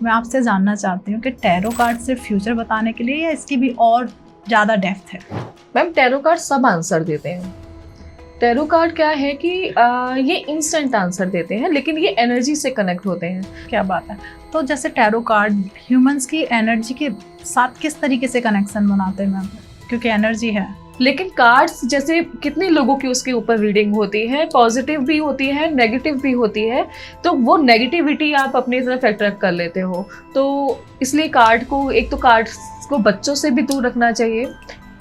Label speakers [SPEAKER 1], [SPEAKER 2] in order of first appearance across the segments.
[SPEAKER 1] मैं आपसे जानना चाहती हूँ कि टैरो कार्ड सिर्फ फ्यूचर बताने के लिए या इसकी भी और ज़्यादा डेप्थ है?
[SPEAKER 2] मैम टैरो कार्ड सब आंसर देते हैं। टैरो कार्ड क्या है कि ये इंस्टेंट आंसर देते हैं, लेकिन ये एनर्जी से कनेक्ट होते हैं।
[SPEAKER 1] क्या बात है। तो जैसे टैरो कार्ड ह्यूमंस की एनर्जी के साथ किस तरीके से कनेक्शन बनाते हैं मैम? क्योंकि एनर्जी है,
[SPEAKER 2] लेकिन कार्ड्स जैसे कितने लोगों की उसके ऊपर रीडिंग होती है, पॉजिटिव भी होती है, नेगेटिव भी होती है, तो वो नेगेटिविटी आप अपनी तरफ अट्रैक्ट कर लेते हो। तो इसलिए कार्ड को, एक तो कार्ड्स को बच्चों से भी दूर रखना चाहिए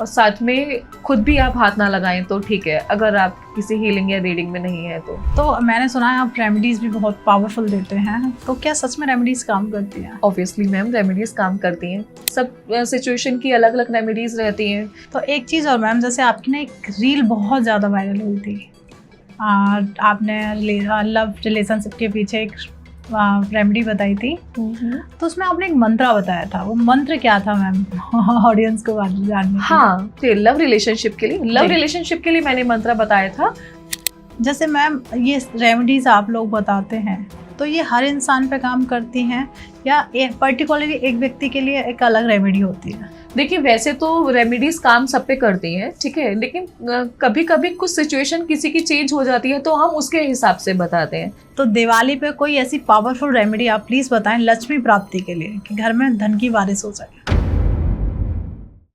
[SPEAKER 2] और साथ में खुद भी आप हाथ ना लगाएं तो ठीक है, अगर आप किसी हीलिंग या रीडिंग में नहीं है तो
[SPEAKER 1] मैंने सुना है आप रेमेडीज़ भी बहुत पावरफुल देते हैं, तो क्या सच में रेमेडीज़ काम करती हैं?
[SPEAKER 2] ऑब्वियसली मैम रेमेडीज काम करती हैं। सब सिचुएशन की अलग अलग रेमेडीज रहती हैं।
[SPEAKER 1] तो एक चीज़ और मैम, जैसे आपकी ना एक रील बहुत ज़्यादा वायरल हुई थी, आपने लव रिलेशनशिप के पीछे एक रेमेडी बताई थी, तो उसमें आपने एक मंत्र बताया था। वो मंत्र क्या था मैम, ऑडियंस को जानने?
[SPEAKER 2] हाँ, लव रिलेशनशिप के लिए मैंने मंत्र बताया था।
[SPEAKER 1] जैसे मैम ये रेमेडीज आप लोग बताते हैं, तो ये हर इंसान पे काम करती हैं या एक पर्टिकुलरली एक व्यक्ति के लिए एक अलग रेमेडी होती है?
[SPEAKER 2] देखिए वैसे तो रेमेडीज काम सब पे करती हैं, ठीक है, लेकिन कभी कभी कुछ सिचुएशन किसी की चेंज हो जाती है तो हम उसके हिसाब से बताते हैं।
[SPEAKER 1] तो दिवाली पे कोई ऐसी पावरफुल रेमेडी आप प्लीज बताएं लक्ष्मी प्राप्ति के लिए, कि घर में धन की बारिश हो सके।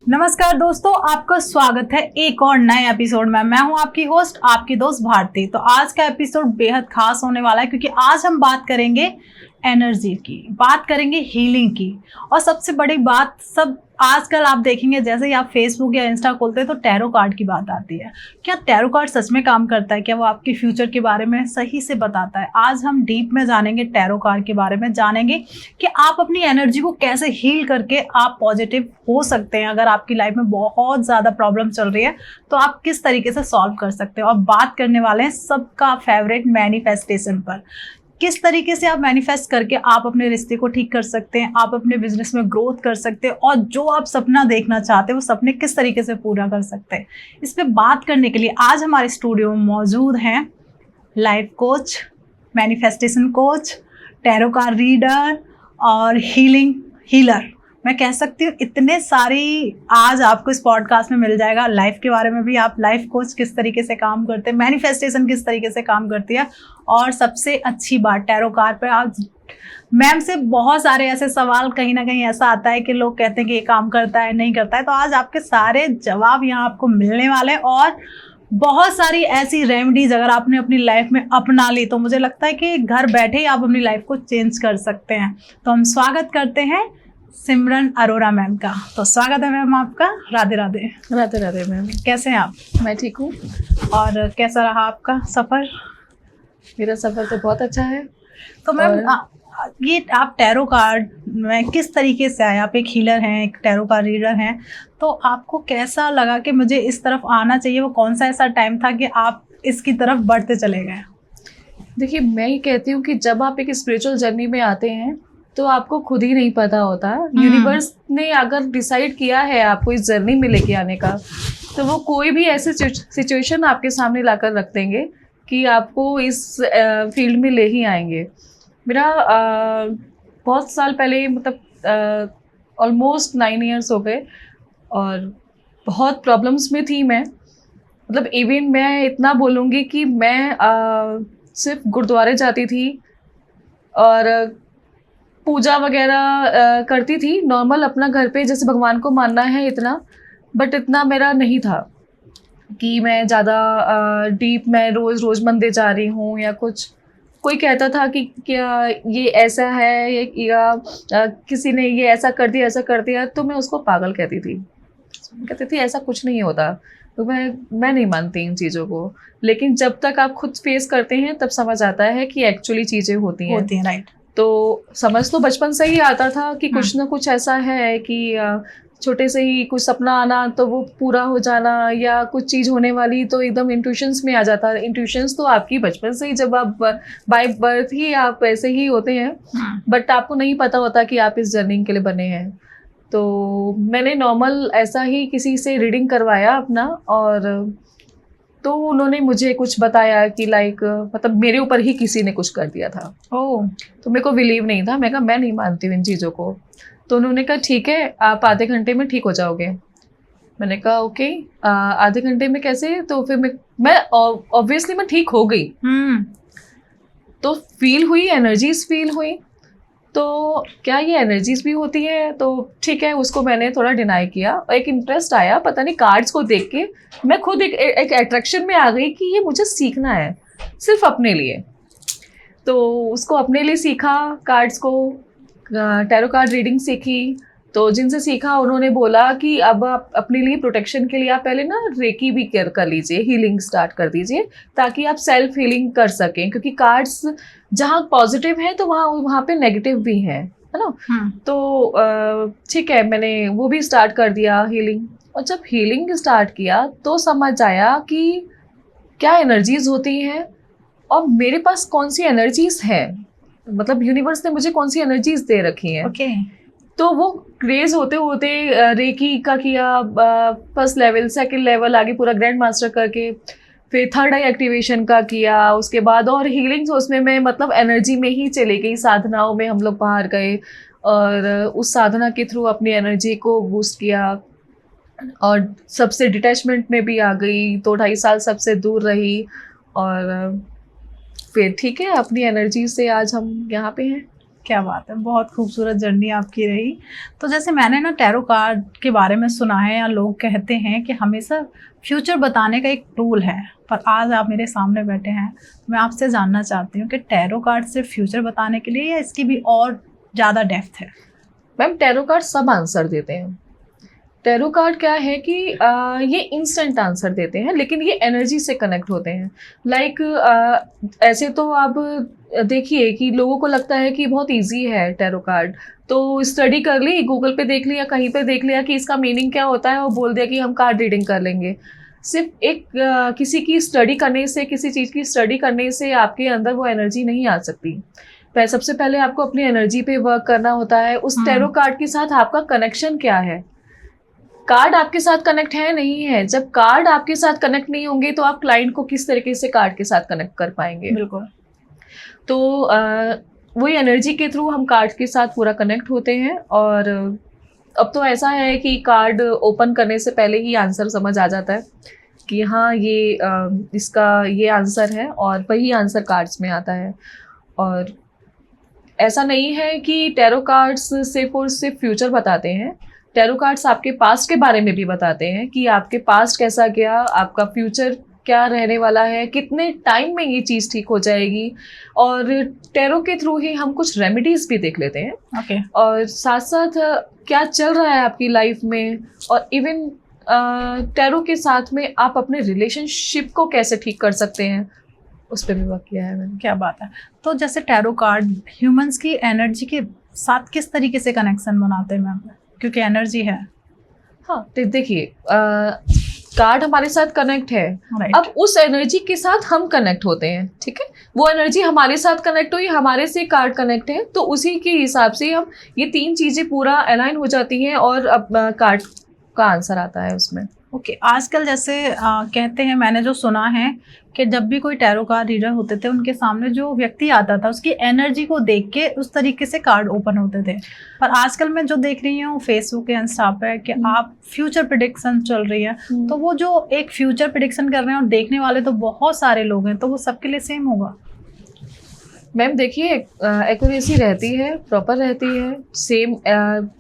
[SPEAKER 1] नमस्कार दोस्तों, आपका स्वागत है एक और नए एपिसोड में। मैं हूं आपकी होस्ट, आपकी दोस्त भारती। तो आज का एपिसोड बेहद खास होने वाला है, क्योंकि आज हम बात करेंगे एनर्जी की, बात करेंगे हीलिंग की, और सबसे बड़ी बात, सब आजकल आप देखेंगे जैसे ही आप फेसबुक या इंस्टा खोलते हैं तो टैरो कार्ड की बात आती है। क्या टैरो कार्ड सच में काम करता है? क्या वो आपके फ्यूचर के बारे में सही से बताता है? आज हम डीप में जानेंगे टैरो कार्ड के बारे में, जानेंगे कि आप अपनी एनर्जी को कैसे हील करके आप पॉजिटिव हो सकते हैं। अगर आपकी लाइफ में बहुत ज़्यादा प्रॉब्लम चल रही है तो आप किस तरीके से सॉल्व कर सकते हैं। और बात करने वाले हैं सबका फेवरेट मैनिफेस्टेशन पर। किस तरीके से आप मैनिफेस्ट करके आप अपने रिश्ते को ठीक कर सकते हैं, आप अपने बिजनेस में ग्रोथ कर सकते हैं, और जो आप सपना देखना चाहते हैं वो सपने किस तरीके से पूरा कर सकते हैं। इस पे बात करने के लिए आज हमारे स्टूडियो में मौजूद हैं life coach, manifestation coach, tarot card reader और हीलर। मैं कह सकती हूँ इतने सारी आज आपको इस पॉडकास्ट में मिल जाएगा। लाइफ के बारे में भी, आप लाइफ कोच किस तरीके से काम करते हैं, मैनिफेस्टेशन किस तरीके से काम करती है, और सबसे अच्छी बात टैरो कार्ड पे आज मैम से बहुत सारे ऐसे सवाल कहीं ना कहीं ऐसा आता है कि लोग कहते हैं कि ये काम करता है, नहीं करता है। तो आज आपके सारे जवाब यहाँ आपको मिलने वाले हैं, और बहुत सारी ऐसी रेमेडीज अगर आपने अपनी लाइफ में अपना ली तो मुझे लगता है कि घर बैठे ही आप अपनी लाइफ को चेंज कर सकते हैं। तो हम स्वागत करते हैं सिमरन अरोरा मैम का। तो स्वागत है मैम आपका। राधे राधे।
[SPEAKER 2] राधे राधे मैम।
[SPEAKER 1] कैसे हैं आप?
[SPEAKER 2] मैं ठीक हूँ।
[SPEAKER 1] और कैसा रहा आपका सफ़र?
[SPEAKER 2] मेरा सफ़र तो बहुत अच्छा है।
[SPEAKER 1] तो मैम ये आप टैरो कार्ड में किस तरीके से आए? आप एक हीलर हैं, एक टैरो कार्ड रीडर हैं, तो आपको कैसा लगा कि मुझे इस तरफ आना चाहिए? वो कौन सा ऐसा टाइम था कि आप इसकी तरफ बढ़ते चले गए?
[SPEAKER 2] देखिए मैं ये कहती हूँ कि जब आप एक स्पिरिचुअल जर्नी में आते हैं तो आपको खुद ही नहीं पता होता। यूनिवर्स ने अगर डिसाइड किया है आपको इस जर्नी में लेके आने का, तो वो कोई भी ऐसे सिचुएशन आपके सामने लाकर रख देंगे कि आपको इस फील्ड में ले ही आएंगे। मेरा बहुत साल पहले, मतलब ऑलमोस्ट 9 ईयर्स हो गए, और बहुत प्रॉब्लम्स में थी मैं। मतलब इवन मैं इतना बोलूँगी कि मैं सिर्फ गुरुद्वारे जाती थी और पूजा वगैरह करती थी नॉर्मल अपना घर पे, जैसे भगवान को मानना है इतना, बट इतना मेरा नहीं था कि मैं ज़्यादा डीप मैं रोज़ मंदिर जा रही हूँ या कुछ। कोई कहता था कि क्या ये ऐसा है, या किसी ने ये ऐसा कर दिया, तो मैं उसको पागल कहती थी। कहती थी ऐसा कुछ नहीं होता। तो मैं नहीं मानती इन चीज़ों को। लेकिन जब तक आप खुद फेस करते हैं तब समझ आता है कि एक्चुअली चीज़ें होती हैं।
[SPEAKER 1] राइट।
[SPEAKER 2] तो समझ तो बचपन से ही आता था कि कुछ ना कुछ ऐसा है कि छोटे से ही कुछ सपना आना तो वो पूरा हो जाना, या कुछ चीज़ होने वाली तो एकदम इंट्यूशंस में आ जाता है। इंट्यूशंस तो आपकी बचपन से ही, जब आप बाय बर्थ ही आप ऐसे ही होते हैं, बट आपको नहीं पता होता कि आप इस जर्नी के लिए बने हैं। तो मैंने नॉर्मल ऐसा ही किसी से रीडिंग करवाया अपना, और तो उन्होंने मुझे कुछ बताया कि लाइक मतलब मेरे ऊपर ही किसी ने कुछ कर दिया था।
[SPEAKER 1] ओह।
[SPEAKER 2] तो मेरे को बिलीव नहीं था, मैं कहा मैं नहीं मानती हूँ इन चीज़ों को। तो उन्होंने कहा ठीक है, आप आधे घंटे में ठीक हो जाओगे। मैंने कहा ओके, आधे घंटे में कैसे? तो फिर मैं ऑब्वियसली मैं ठीक हो गई। तो फील हुई, एनर्जीज फील हुई। तो क्या ये एनर्जीज भी होती है? तो ठीक है, उसको मैंने थोड़ा डिनाई किया। एक इंटरेस्ट आया, पता नहीं कार्ड्स को देख के मैं खुद एक अट्रैक्शन में आ गई कि ये मुझे सीखना है सिर्फ अपने लिए। तो उसको अपने लिए सीखा, कार्ड्स को, टैरो कार्ड रीडिंग सीखी। तो जिनसे सीखा उन्होंने बोला कि अब आप अपने लिए प्रोटेक्शन के लिए आप पहले ना रेकी भी केयर कर लीजिए, हीलिंग स्टार्ट कर दीजिए, ताकि आप सेल्फ हीलिंग कर सकें, क्योंकि कार्ड्स जहाँ पॉजिटिव है तो वहाँ पे नेगेटिव भी है ना। तो ठीक है, मैंने वो भी स्टार्ट कर दिया हीलिंग। और जब हीलिंग स्टार्ट किया तो समझ आया कि क्या एनर्जीज होती हैं और मेरे पास कौन सी एनर्जीज हैं, मतलब यूनिवर्स ने मुझे कौन सी एनर्जीज दे रखी हैं।
[SPEAKER 1] ओके।
[SPEAKER 2] तो वो क्रेज होते होते रेकी का किया, फर्स्ट लेवल, सेकंड लेवल, आगे पूरा ग्रैंड मास्टर करके फिर थर्ड आई एक्टिवेशन का किया। उसके बाद और हीलिंग्स उसमें मैं मतलब एनर्जी में ही चली गई, साधनाओं में हम लोग बाहर गए और उस साधना के थ्रू अपनी एनर्जी को बूस्ट किया और सबसे डिटैचमेंट में भी आ गई। 2-2.5 साल सबसे दूर रही और फिर ठीक है, अपनी एनर्जी से आज हम यहाँ पे हैं।
[SPEAKER 1] क्या बात है, बहुत खूबसूरत जर्नी आपकी रही। तो जैसे मैंने ना टैरो कार्ड के बारे में सुना है, या लोग कहते हैं कि हमेशा फ्यूचर बताने का एक टूल है, पर आज आप मेरे सामने बैठे हैं, मैं आपसे जानना चाहती हूँ कि टैरो कार्ड सिर्फ फ्यूचर बताने के लिए या इसकी भी और ज़्यादा डेप्थ है?
[SPEAKER 2] मैम, टैरो कार्ड सब आंसर देते हैं। टैरो कार्ड क्या है कि ये इंस्टेंट आंसर देते हैं, लेकिन ये एनर्जी से कनेक्ट होते हैं। लाइक ऐसे तो आप देखिए कि लोगों को लगता है कि बहुत इजी है टैरो कार्ड, तो स्टडी कर ली, गूगल पे देख लिया, कहीं पे देख लिया कि इसका मीनिंग क्या होता है और बोल दिया कि हम कार्ड रीडिंग कर लेंगे। सिर्फ एक किसी की स्टडी करने से, किसी चीज़ की स्टडी करने से आपके अंदर वो एनर्जी नहीं आ सकती। सबसे पहले आपको अपनी एनर्जी पे वर्क करना होता है। उस टैरो कार्ड के साथ आपका कनेक्शन क्या है? कार्ड आपके साथ कनेक्ट है नहीं है? जब कार्ड आपके साथ कनेक्ट नहीं होंगे तो आप क्लाइंट को किस तरीके से कार्ड के साथ कनेक्ट कर पाएंगे?
[SPEAKER 1] बिल्कुल।
[SPEAKER 2] तो वही एनर्जी के थ्रू हम कार्ड के साथ पूरा कनेक्ट होते हैं। और अब तो ऐसा है कि कार्ड ओपन करने से पहले ही आंसर समझ आ जाता है कि हाँ ये इसका ये आंसर है, और वही आंसर कार्ड्स में आता है। और ऐसा नहीं है कि टैरो कार्ड्स सिर्फ और सिर्फ फ्यूचर बताते हैं। टैरो कार्ड्स आपके पास्ट के बारे में भी बताते हैं कि आपके पास्ट कैसा गया, आपका फ्यूचर क्या रहने वाला है, कितने टाइम में ये चीज़ ठीक हो जाएगी। और टैरो के थ्रू ही हम कुछ रेमेडीज भी देख लेते हैं।
[SPEAKER 1] ओके।
[SPEAKER 2] और साथ साथ क्या चल रहा है आपकी लाइफ में, और इवन टैरो के साथ में आप अपने रिलेशनशिप को कैसे ठीक कर सकते हैं, उस पर भी वर्क किया है मैंने।
[SPEAKER 1] क्या बात है। तो जैसे टैरो कार्ड ह्यूमंस की एनर्जी के साथ किस तरीके से कनेक्शन बनाते हैं मैम, क्योंकि एनर्जी है?
[SPEAKER 2] हाँ, तो देखिए कार्ड हमारे साथ कनेक्ट है।
[SPEAKER 1] Right.
[SPEAKER 2] अब उस एनर्जी के साथ हम कनेक्ट होते हैं, ठीक है? वो एनर्जी हमारे साथ कनेक्ट हुई, हमारे से कार्ड कनेक्ट है, तो उसी के हिसाब से हम ये 3 चीज़ें पूरा अलाइन हो जाती हैं और अब कार्ड का आंसर आता है उसमें।
[SPEAKER 1] ओके। आजकल जैसे कहते हैं, मैंने जो सुना है कि जब भी कोई टैरो कार्ड रीडर होते थे, उनके सामने जो व्यक्ति आता था उसकी एनर्जी को देख के उस तरीके से कार्ड ओपन होते थे। पर आजकल मैं जो देख रही हूँ फेसबुक या इंस्टा पे कि आप फ्यूचर प्रेडिक्शन चल रही है, तो वो जो एक फ्यूचर प्रेडिक्शन कर रहे हैं और देखने वाले तो बहुत सारे लोग हैं, तो वो सबके लिए सेम होगा?
[SPEAKER 2] मैम देखिए, एक्यूरेसी रहती है, प्रॉपर रहती है, सेम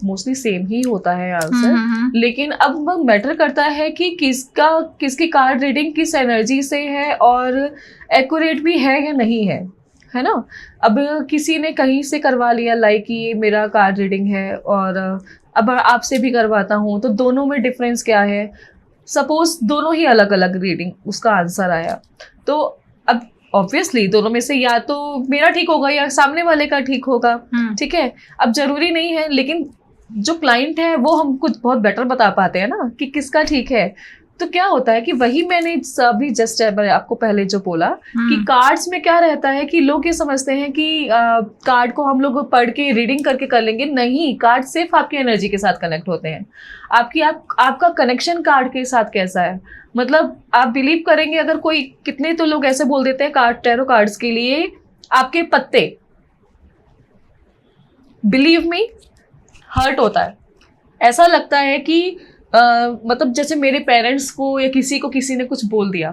[SPEAKER 2] मोस्टली सेम ही होता है आंसर। लेकिन अब मैटर करता है कि किसकी कार्ड रीडिंग किस एनर्जी से है और एक्यूरेट भी है या नहीं है ना। अब किसी ने कहीं से करवा लिया, लाइक ये मेरा कार्ड रीडिंग है, और अब आपसे भी करवाता हूँ, तो दोनों में डिफरेंस क्या है? सपोज दोनों ही अलग अलग रीडिंग उसका आंसर आया, तो अब ऑब्वियसली दोनों में से या तो मेरा ठीक होगा या सामने वाले का ठीक होगा, ठीक है? अब जरूरी नहीं है, लेकिन जो क्लाइंट है वो हम कुछ बहुत बेटर बता पाते हैं ना कि किसका ठीक है। तो क्या होता है कि वही मैंने अभी जस्ट आपको पहले जो बोला कि कार्ड्स में क्या रहता है कि लोग ये समझते हैं कि कार्ड को हम लोग पढ़ के रीडिंग करके कर लेंगे। नहीं, कार्ड सिर्फ आपकी एनर्जी के साथ कनेक्ट होते हैं। आपका कनेक्शन कार्ड के साथ कैसा है, मतलब आप बिलीव करेंगे, अगर कोई, कितने तो लोग ऐसे बोल देते हैं कार्ड, टैरो कार्ड्स के लिए आपके पत्ते, बिलीव मी हर्ट होता है। ऐसा लगता है कि मतलब जैसे मेरे पेरेंट्स को या किसी ने कुछ बोल दिया,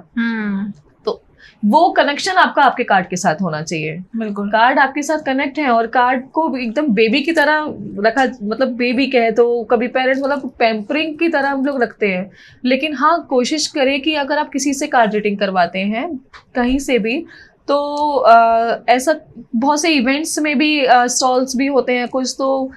[SPEAKER 2] तो वो कनेक्शन आपके कार्ड के साथ होना चाहिए।
[SPEAKER 1] बिल्कुल,
[SPEAKER 2] कार्ड आपके साथ कनेक्ट है और कार्ड को एकदम बेबी की तरह रखा, मतलब बेबी कहे तो कभी पेरेंट्स, मतलब पैम्परिंग की तरह हम लोग रखते हैं। लेकिन हाँ, कोशिश करें कि अगर आप किसी से कार्ड रीडिंग करवाते हैं कहीं से भी, तो ऐसा बहुत से इवेंट्स में भी स्टॉल्स भी होते हैं कुछ, तो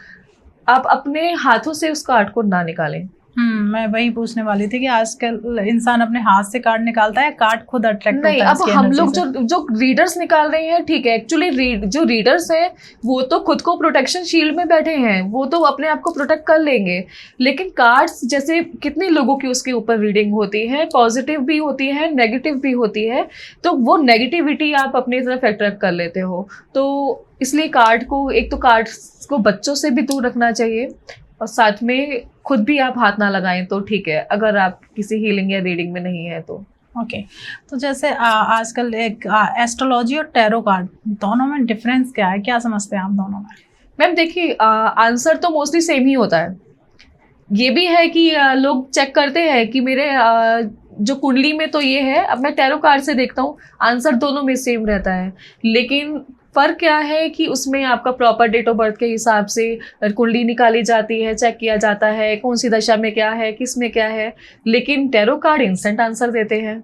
[SPEAKER 2] आप अपने हाथों से उस कार्ड को ना निकालें।
[SPEAKER 1] मैं वही पूछने वाली थी कि आजकल इंसान अपने हाथ से कार्ड निकालता है, कार्ड खुद अट्रैक्ट
[SPEAKER 2] नहीं,
[SPEAKER 1] होता है
[SPEAKER 2] अब हम लोग जो रीडर्स निकाल रहे हैं, ठीक है, एक्चुअली जो रीडर्स हैं वो तो खुद को प्रोटेक्शन शील्ड में बैठे हैं, वो तो अपने आप को प्रोटेक्ट कर लेंगे। लेकिन कार्ड्स जैसे कितने लोगों की उसके ऊपर रीडिंग होती है, पॉजिटिव भी होती है, नेगेटिव भी होती है, तो वो नेगेटिविटी आप अपनी तरफ अट्रैक्ट कर लेते हो। तो इसलिए कार्ड को, एक तो कार्ड्स को बच्चों से भी दूर रखना चाहिए, और साथ में खुद भी आप हाथ ना लगाएं तो ठीक है, अगर आप किसी हीलिंग या रीडिंग में नहीं है तो।
[SPEAKER 1] ओके, तो जैसे आजकल एक एस्ट्रोलॉजी और टैरो कार्ड, दोनों में डिफरेंस क्या है, क्या समझते हैं आप दोनों में?
[SPEAKER 2] मैम देखिए, आंसर तो मोस्टली सेम ही होता है। ये भी है कि लोग चेक करते हैं कि मेरे जो कुंडली में तो ये है, अब मैं टैरो कार्ड से देखता हूँ, आंसर दोनों में सेम रहता है। लेकिन फर्क क्या है कि उसमें आपका प्रॉपर डेट ऑफ बर्थ के हिसाब से कुंडली निकाली जाती है, चेक किया जाता है कौन सी दशा में क्या है, किस में क्या है। लेकिन टैरो कार्ड इंस्टेंट आंसर देते हैं।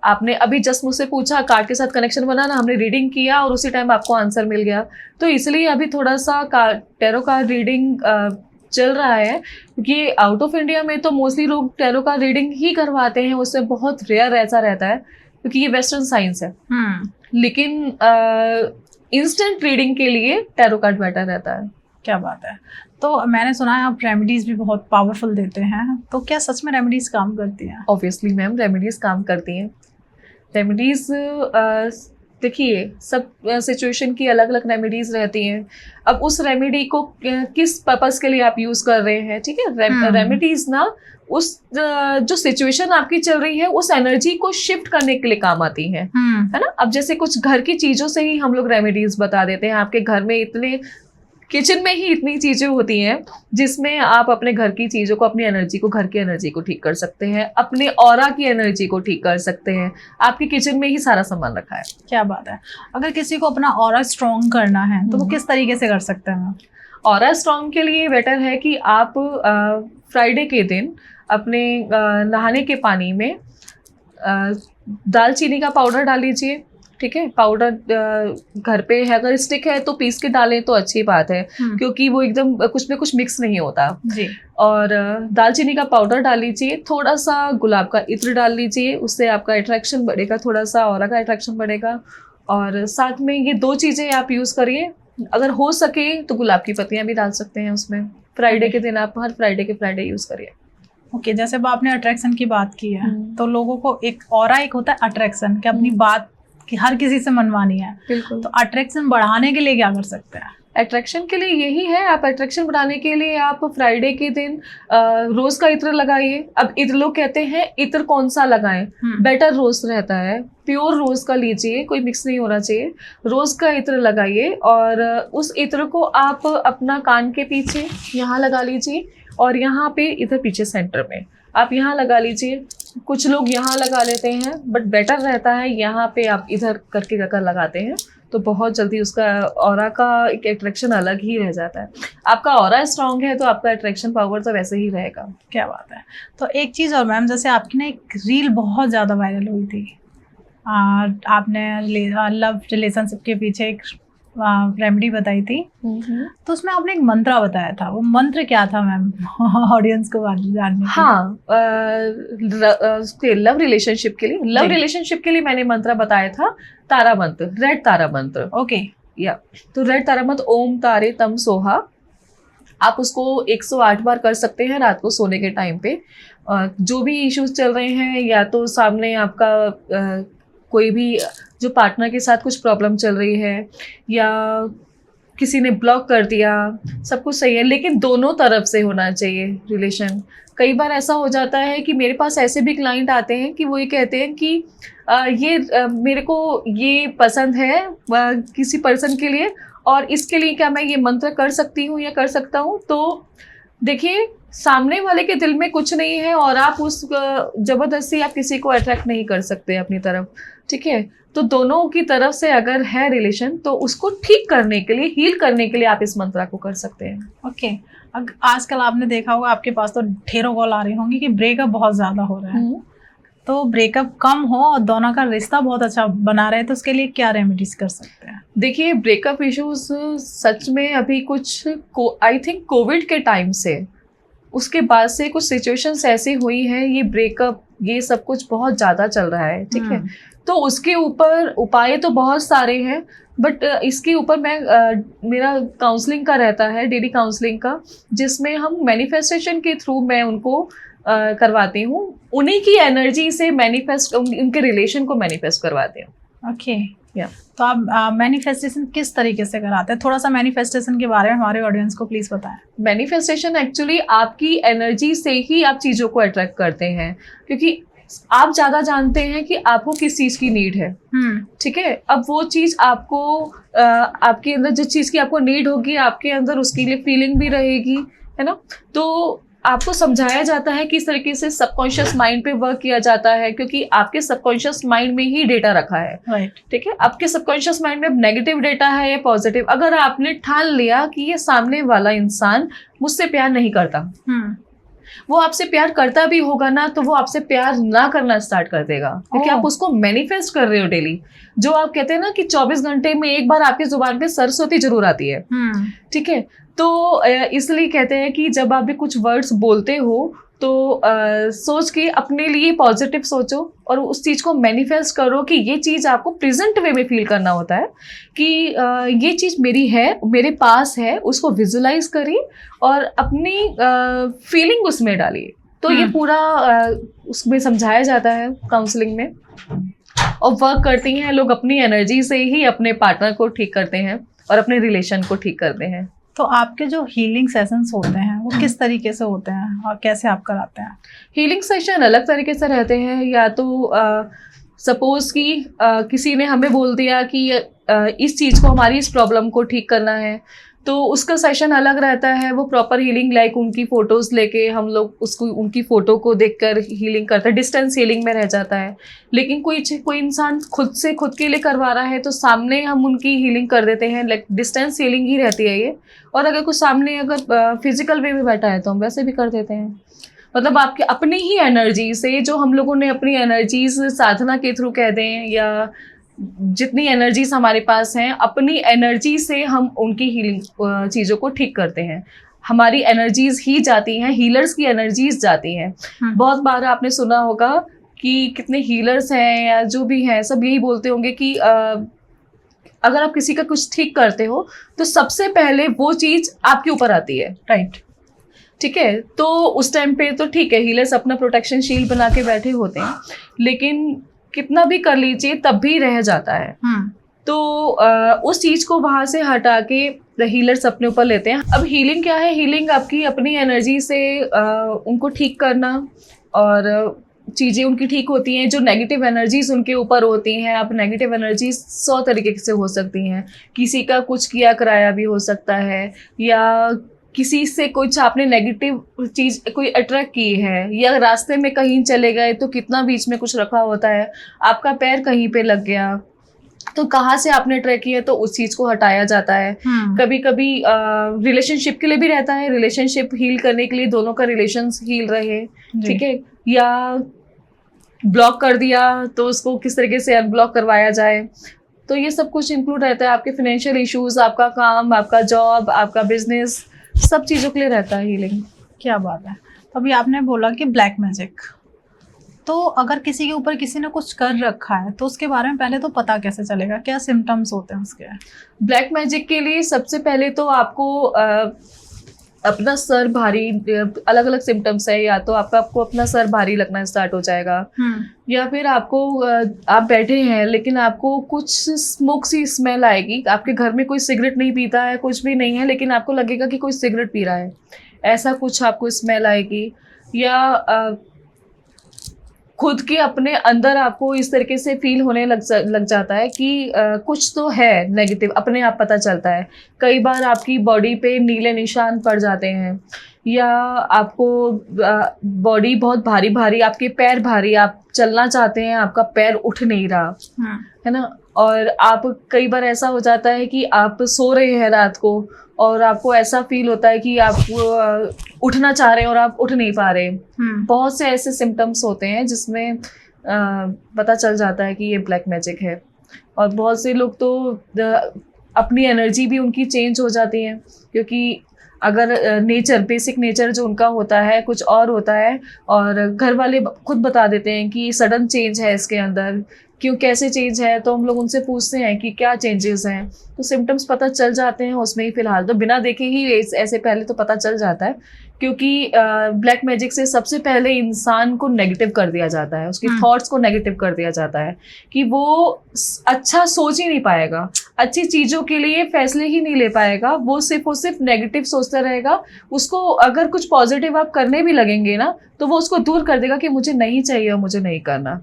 [SPEAKER 2] आपने अभी जस्ट मुझसे पूछा कार्ड के साथ कनेक्शन बनाना, हमने रीडिंग किया और उसी टाइम आपको आंसर मिल गया। तो इसलिए अभी थोड़ा सा टैरो कार्ड रीडिंग चल रहा है, क्योंकि आउट ऑफ इंडिया में तो मोस्टली लोग टैरो कार्ड रीडिंग ही करवाते हैं, उससे बहुत रेयर ऐसा रहता है क्योंकि ये वेस्टर्न साइंस है। लेकिन इंस्टेंट रीडिंग के लिए टैरो कार्ड बेटर रहता है।
[SPEAKER 1] क्या बात है। तो मैंने सुना है आप रेमेडीज भी बहुत पावरफुल देते हैं, तो क्या सच में रेमेडीज काम करती हैं?
[SPEAKER 2] ऑब्वियसली मैम, रेमेडीज काम करती हैं। रेमेडीज देखिए, सब सिचुएशन की अलग अलग रेमेडीज रहती हैं। अब उस रेमेडी को किस पर्पस के लिए आप यूज कर रहे हैं, ठीक है। रेमेडीज ना उस जो सिचुएशन आपकी चल रही है उस एनर्जी को शिफ्ट करने के लिए काम आती है ना। अब जैसे कुछ घर की चीजों से ही हम लोग रेमेडीज बता देते हैं। आपके घर में इतने, किचन में ही इतनी चीजें होती हैं जिसमें आप अपने घर की चीजों को, अपनी एनर्जी को, घर की एनर्जी को ठीक कर सकते हैं, अपने ऑरा की एनर्जी को ठीक कर सकते हैं। आपके किचन में ही सारा सामान रखा है।
[SPEAKER 1] क्या बात है। अगर किसी को अपना ऑरा स्ट्रॉन्ग करना है तो वो किस तरीके से कर सकते हैं?
[SPEAKER 2] ऑरा स्ट्रॉन्ग के लिए बेटर है कि आप फ्राइडे के दिन अपने नहाने के पानी में दालचीनी का पाउडर डाल लीजिए, ठीक है। पाउडर घर पे है, अगर स्टिक है तो पीस के डालें तो अच्छी बात है, क्योंकि वो एकदम कुछ में कुछ मिक्स नहीं होता जी। और दालचीनी का पाउडर डाल लीजिए, थोड़ा सा गुलाब का इत्र डाल लीजिए, उससे आपका अट्रैक्शन बढ़ेगा, थोड़ा सा ऑरा का अट्रैक्शन बढ़ेगा। और साथ में ये दो चीज़ें आप यूज़ करिए। अगर हो सके तो गुलाब की पत्तियां भी डाल सकते हैं उसमें। फ्राइडे के दिन आप हर फ्राइडे के फ्राइडे यूज़ करिए।
[SPEAKER 1] ओके, जैसे अब आपने अट्रैक्शन की बात की है, तो लोगों को एक ऑरा, एक होता है अट्रैक्शन, कि अपनी बात कि हर किसी से मनवानी है। बिल्कुल। तो अट्रैक्शन बढ़ाने के लिए क्या कर सकते हैं?
[SPEAKER 2] अट्रैक्शन के लिए यही है, आप अट्रैक्शन बढ़ाने के लिए आप फ्राइडे के दिन रोज का इत्र लगाइए। अब इत्र लोग कहते हैं इत्र कौन सा लगाएं, बेटर रोज रहता है, प्योर रोज का लीजिए, कोई मिक्स नहीं होना चाहिए। रोज का इत्र लगाइए और उस इत्र को आप अपना कान के पीछे यहाँ लगा लीजिए, और यहाँ पे इधर पीछे सेंटर में आप यहाँ लगा लीजिए। कुछ लोग यहाँ लगा लेते हैं, बट बेटर रहता है यहाँ पे आप इधर करके अगर लगाते हैं तो बहुत जल्दी उसका ऑरा का एक अट्रैक्शन अलग ही रह जाता है। आपका ऑरा स्ट्रांग है तो आपका अट्रैक्शन पावर तो वैसे ही रहेगा।
[SPEAKER 1] क्या बात है। तो एक चीज़ और मैम, जैसे आपकी ना एक रील बहुत ज़्यादा वायरल हुई थी, आपने लव रिलेशनशिप के पीछे एक रेमेडी बताई थी, तो उसमें आपने एक मंत्र बताया था। वो मंत्र क्या था मैम, ऑडियंस को जानने?
[SPEAKER 2] हाँ, लव रिलेशनशिप के लिए मैंने मंत्र बताया था, तारा मंत्र, रेड तारा मंत्र।
[SPEAKER 1] ओके,
[SPEAKER 2] या तो रेड तारा मंत्र, ओम तारे तम सोहा, आप उसको 108 बार कर सकते हैं रात को सोने के टाइम पे। जो भी इश्यूज चल रहे हैं, या तो सामने आपका कोई भी जो पार्टनर के साथ कुछ प्रॉब्लम चल रही है, या किसी ने ब्लॉक कर दिया, सब कुछ सही है, लेकिन दोनों तरफ से होना चाहिए रिलेशन। कई बार ऐसा हो जाता है कि मेरे पास ऐसे भी क्लाइंट आते हैं कि वो ये कहते हैं कि मेरे को ये पसंद है किसी पर्सन के लिए, और इसके लिए क्या मैं ये मंत्र कर सकती हूँ या कर सकता हूँ? तो देखिए, सामने वाले के दिल में कुछ नहीं है, और आप उस जबरदस्ती आप किसी को अट्रैक्ट नहीं कर सकते अपनी तरफ, ठीक है? तो दोनों की तरफ से अगर है रिलेशन, तो उसको ठीक करने के लिए, हील करने के लिए आप इस मंत्रा को कर सकते हैं।
[SPEAKER 1] ओके। आजकल आपने देखा होगा, आपके पास तो ढेरों कॉल आ रही होंगी कि ब्रेकअप बहुत ज़्यादा हो रहा है, तो ब्रेकअप कम हो और दोनों का रिश्ता बहुत अच्छा बना रहे, तो उसके लिए क्या रेमेडीज कर सकते हैं? देखिए,
[SPEAKER 2] ब्रेकअप इश्यूज सच में अभी कुछ आई थिंक कोविड के टाइम से, उसके बाद से कुछ सिचुएशंस ऐसी हुई हैं, ये ब्रेकअप ये सब कुछ बहुत ज़्यादा चल रहा है, ठीक है? तो उसके ऊपर उपाय तो बहुत सारे हैं, बट इसके ऊपर मेरा काउंसलिंग का रहता है, डेली काउंसलिंग का, जिसमें हम मैनिफेस्टेशन के थ्रू मैं उनको करवाती हूँ, उन्हीं की एनर्जी से मैनिफेस्ट, उनके रिलेशन को मैनिफेस्ट करवाती हूँ।
[SPEAKER 1] ओके, या तो आप मैनिफेस्टेशन किस तरीके से कराते हैं? थोड़ा सा मैनिफेस्टेशन के बारे में हमारे ऑडियंस को प्लीज बताएं।
[SPEAKER 2] मैनिफेस्टेशन एक्चुअली आपकी एनर्जी से ही आप चीज़ों को अट्रैक्ट करते हैं, क्योंकि आप ज़्यादा जानते हैं कि आपको किस चीज़ की नीड है, ठीक है? अब वो चीज़ आपको आपके अंदर जिस चीज़ की आपको नीड होगी, आपके अंदर उसके लिए फीलिंग भी रहेगी, है ना? तो आपको समझाया जाता है कि इस तरीके से सबकॉन्शियस माइंड पे वर्क किया जाता है, क्योंकि आपके सबकॉन्शियस माइंड में ही डेटा रखा है,
[SPEAKER 1] राइट,
[SPEAKER 2] ठीक है? आपके सबकॉन्शियस माइंड में नेगेटिव डेटा है या पॉजिटिव, अगर आपने ठान लिया कि ये सामने वाला इंसान मुझसे प्यार नहीं करता, वो आपसे प्यार करता भी होगा ना, तो वो आपसे प्यार ना करना स्टार्ट कर देगा, क्योंकि आप उसको मैनिफेस्ट कर रहे हो डेली। जो आप कहते हैं ना कि 24 घंटे में एक बार आपकी जुबान पे सरस्वती जरूर आती है, ठीक है? तो इसलिए कहते हैं कि जब आप भी कुछ वर्ड्स बोलते हो, तो सोच के अपने लिए पॉजिटिव सोचो और उस चीज़ को मैनिफेस्ट करो कि ये चीज़ आपको प्रेजेंट वे में फील करना होता है कि ये चीज़ मेरी है, मेरे पास है, उसको विजुलाइज करिए और अपनी फीलिंग उसमें डालिए। तो ये पूरा उसमें समझाया जाता है काउंसलिंग में, और वर्क करती हैं लोग अपनी एनर्जी से ही अपने पार्टनर को ठीक करते हैं और अपने रिलेशन को ठीक करते हैं।
[SPEAKER 1] तो आपके जो हीलिंग सेशंस होते हैं वो किस तरीके से होते हैं और कैसे आप कराते हैं?
[SPEAKER 2] हीलिंग सेशन अलग तरीके से रहते हैं, या तो सपोज कि किसी ने हमें बोल दिया कि इस चीज़ को, हमारी इस प्रॉब्लम को ठीक करना है, तो उसका सेशन अलग रहता है। वो प्रॉपर हीलिंग, लाइक उनकी फ़ोटोज़ लेके हम लोग उसको, उनकी फ़ोटो को देखकर हीलिंग करते हैं, डिस्टेंस हीलिंग में रह जाता है। लेकिन कोई इंसान खुद से खुद के लिए करवा रहा है तो सामने हम उनकी हीलिंग कर देते हैं, लाइक डिस्टेंस हीलिंग ही रहती है ये। और अगर कुछ सामने अगर फिजिकल वे में बैठा है तो हम वैसे भी कर देते हैं। मतलब आपके अपनी ही एनर्जी से, जो हम लोगों ने अपनी एनर्जीज साधना के थ्रू कह दें, या जितनी एनर्जीज हमारे पास हैं, अपनी एनर्जी से हम उनकी हीलिंग चीज़ों को ठीक करते हैं। हमारी एनर्जीज ही जाती हैं, हीलर्स की एनर्जीज जाती हैं। बहुत बार आपने सुना होगा कि कितने हीलर्स हैं या जो भी हैं, सब यही बोलते होंगे कि अगर आप किसी का कुछ ठीक करते हो तो सबसे पहले वो चीज़ आपके ऊपर आती है, राइट? ठीक है, तो उस टाइम पे तो ठीक है, हीलर्स अपना प्रोटेक्शन शील्ड बना के बैठे होते हैं, लेकिन कितना भी कर लीजिए तब भी रह जाता है। तो उस चीज़ को वहाँ से हटा के हीलर्स अपने ऊपर लेते हैं। अब हीलिंग क्या है? हीलिंग आपकी अपनी एनर्जी से उनको ठीक करना, और चीज़ें उनकी ठीक होती हैं। जो नेगेटिव एनर्जीज उनके ऊपर होती हैं, अब नेगेटिव एनर्जीज 100 तरीके से हो सकती हैं। किसी का कुछ किया कराया भी हो सकता है, या किसी से कुछ आपने नेगेटिव चीज़ कोई अट्रैक्ट की है, या रास्ते में कहीं चले गए तो कितना बीच में कुछ रखा होता है, आपका पैर कहीं पे लग गया तो कहाँ से आपने ट्रैक किया, तो उस चीज़ को हटाया जाता है। कभी कभी रिलेशनशिप के लिए भी रहता है, रिलेशनशिप हील करने के लिए दोनों का रिलेशंस हील रहे, ठीक है? या ब्लॉक कर दिया तो उसको किस तरीके से अनब्लॉक करवाया जाए, तो ये सब कुछ इंक्लूड रहता है। आपके फाइनेंशियल इश्यूज, आपका काम, आपका जॉब, आपका बिजनेस, सब चीज़ों के लिए रहता है हीलिंग।
[SPEAKER 1] क्या बात है। तो अभी आपने बोला कि ब्लैक मैजिक, तो अगर किसी के ऊपर किसी ने कुछ कर रखा है तो उसके बारे में पहले तो पता कैसे चलेगा? क्या सिम्टम्स होते हैं उसके?
[SPEAKER 2] ब्लैक मैजिक के लिए सबसे पहले तो आपको अपना सर भारी, अलग अलग सिम्टम्स है, या तो आपको अपना सर भारी लगना स्टार्ट हो जाएगा, या फिर आपको आप बैठे हैं लेकिन आपको कुछ स्मोक सी स्मेल आएगी। आपके घर में कोई सिगरेट नहीं पीता है, कुछ भी नहीं है, लेकिन आपको लगेगा कि कोई सिगरेट पी रहा है, ऐसा कुछ आपको स्मेल आएगी। या खुद के अपने अंदर आपको इस तरीके से फील होने लग जाता है कि कुछ तो है नेगेटिव, अपने आप पता चलता है। कई बार आपकी बॉडी पे नीले निशान पड़ जाते हैं, या आपको बॉडी बहुत भारी भारी, आपके पैर भारी, आप चलना चाहते हैं, आपका पैर उठ नहीं रहा, है ना। और आप कई बार ऐसा हो जाता है कि आप सो रहे हैं रात को और आपको ऐसा फील होता है कि आप उठना चाह रहे हैं और आप उठ नहीं पा रहे। बहुत से ऐसे सिम्टम्स होते हैं जिसमें पता चल जाता है कि ये ब्लैक मैजिक है। और बहुत से लोग तो अपनी एनर्जी भी उनकी चेंज हो जाती है, क्योंकि अगर बेसिक नेचर जो उनका होता है कुछ और होता है, और घर वाले खुद बता देते हैं कि सडन चेंज है इसके अंदर, क्यों, कैसे चेंज है, तो हम लोग उनसे पूछते हैं कि क्या चेंजेस हैं, तो सिम्टम्स पता चल जाते हैं उसमें ही। फिलहाल तो बिना देखे ही ऐसे पहले तो पता चल जाता है, क्योंकि ब्लैक मैजिक से सबसे पहले इंसान को नेगेटिव कर दिया जाता है, उसकी थॉट्स को नेगेटिव कर दिया जाता है कि वो अच्छा सोच ही नहीं पाएगा, अच्छी चीज़ों के लिए फैसले ही नहीं ले पाएगा, वो सिर्फ नेगेटिव सोचता रहेगा। उसको अगर कुछ पॉजिटिव आप करने भी लगेंगे ना, तो वो उसको दूर कर देगा कि मुझे नहीं चाहिए और मुझे नहीं करना,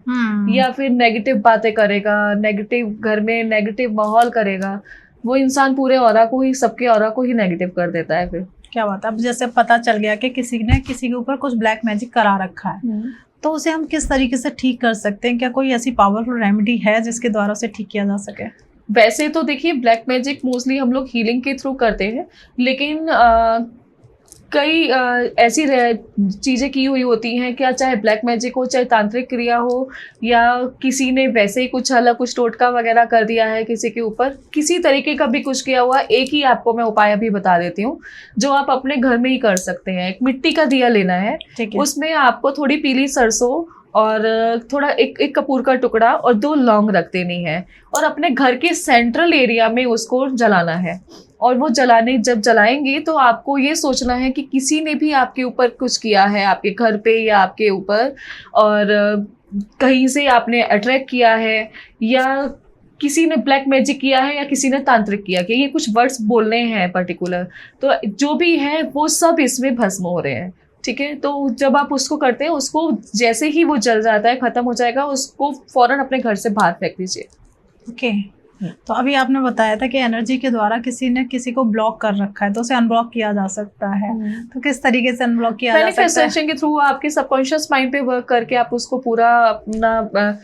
[SPEAKER 2] या फिर नेगेटिव बातें करेगा, नेगेटिव घर में नेगेटिव माहौल करेगा। वो इंसान पूरे ऑरा को ही, सबके ऑरा को ही नेगेटिव कर देता है। फिर
[SPEAKER 1] क्या बात है, अब जैसे पता चल गया कि किसी ने किसी के ऊपर कुछ ब्लैक मैजिक करा रखा है, तो उसे हम किस तरीके से ठीक कर सकते हैं? क्या कोई ऐसी पावरफुल रेमेडी है जिसके द्वारा उसे ठीक किया जा सके?
[SPEAKER 2] वैसे तो देखिए, ब्लैक मैजिक मोस्टली हम लोग हीलिंग के थ्रू करते हैं, लेकिन कई ऐसी चीज़ें की हुई होती हैं, क्या चाहे ब्लैक मैजिक हो, चाहे तांत्रिक क्रिया हो, या किसी ने वैसे ही कुछ टोटका वगैरह कर दिया है किसी के ऊपर, किसी तरीके का भी कुछ किया हुआ। एक ही आपको मैं उपाय अभी बता देती हूँ जो आप अपने घर में ही कर सकते हैं। एक मिट्टी का दिया लेना है, उसमें आपको थोड़ी पीली सरसों और थोड़ा एक कपूर का टुकड़ा और 2 लौंग रख देनी है, और अपने घर के सेंट्रल एरिया में उसको जलाना है। और वो जब जलाएंगे तो आपको ये सोचना है कि किसी ने भी आपके ऊपर कुछ किया है, आपके घर पे या आपके ऊपर, और कहीं से आपने अट्रैक्ट किया है, या किसी ने ब्लैक मैजिक किया है, या किसी ने तांत्रिक किया कि ये कुछ वर्ड्स बोलने हैं पर्टिकुलर, तो जो भी है वो सब इसमें भस्म हो रहे हैं। ठीक है, तो जब आप उसको करते हैं, उसको जैसे ही वो जल जाता है, खत्म हो जाएगा, उसको फौरन अपने घर से बाहर फेंक दीजिए।
[SPEAKER 1] ओके, तो अभी आपने बताया था कि एनर्जी के द्वारा किसी ने किसी को ब्लॉक कर रखा है तो उसे अनब्लॉक किया जा सकता है, तो किस तरीके से अनब्लॉक किया जा सकता है?
[SPEAKER 2] मैनिफेस्टेशन के थ्रू आपके सबकॉन्शियस माइंड पे वर्क करके आप उसको पूरा अपना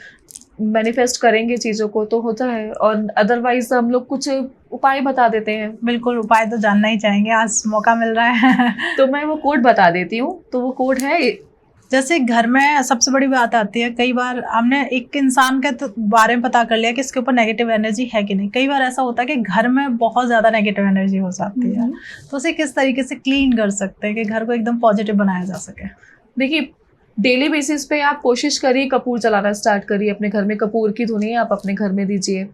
[SPEAKER 2] मैनिफेस्ट करेंगे चीज़ों को, तो होता है। और अदरवाइज हम लोग कुछ उपाय बता देते हैं।
[SPEAKER 1] बिल्कुल, उपाय तो जानना ही चाहेंगे, आज मौका मिल रहा है
[SPEAKER 2] तो मैं वो कोड बता देती हूँ। तो वो कोड है,
[SPEAKER 1] जैसे घर में सबसे बड़ी बात आती है, कई बार हमने एक इंसान के तो बारे में पता कर लिया कि इसके ऊपर नेगेटिव एनर्जी है कि नहीं। कई बार ऐसा होता है कि घर में बहुत ज़्यादा नेगेटिव एनर्जी हो जाती है, तो उसे किस तरीके से क्लीन कर सकते हैं कि घर को एकदम पॉजिटिव बनाया जा सके?
[SPEAKER 2] देखिए, डेली बेसिस पे आप कोशिश करिए, कपूर जलाना स्टार्ट करिए अपने घर में। कपूर की धुनी आप अपने घर में दीजिए।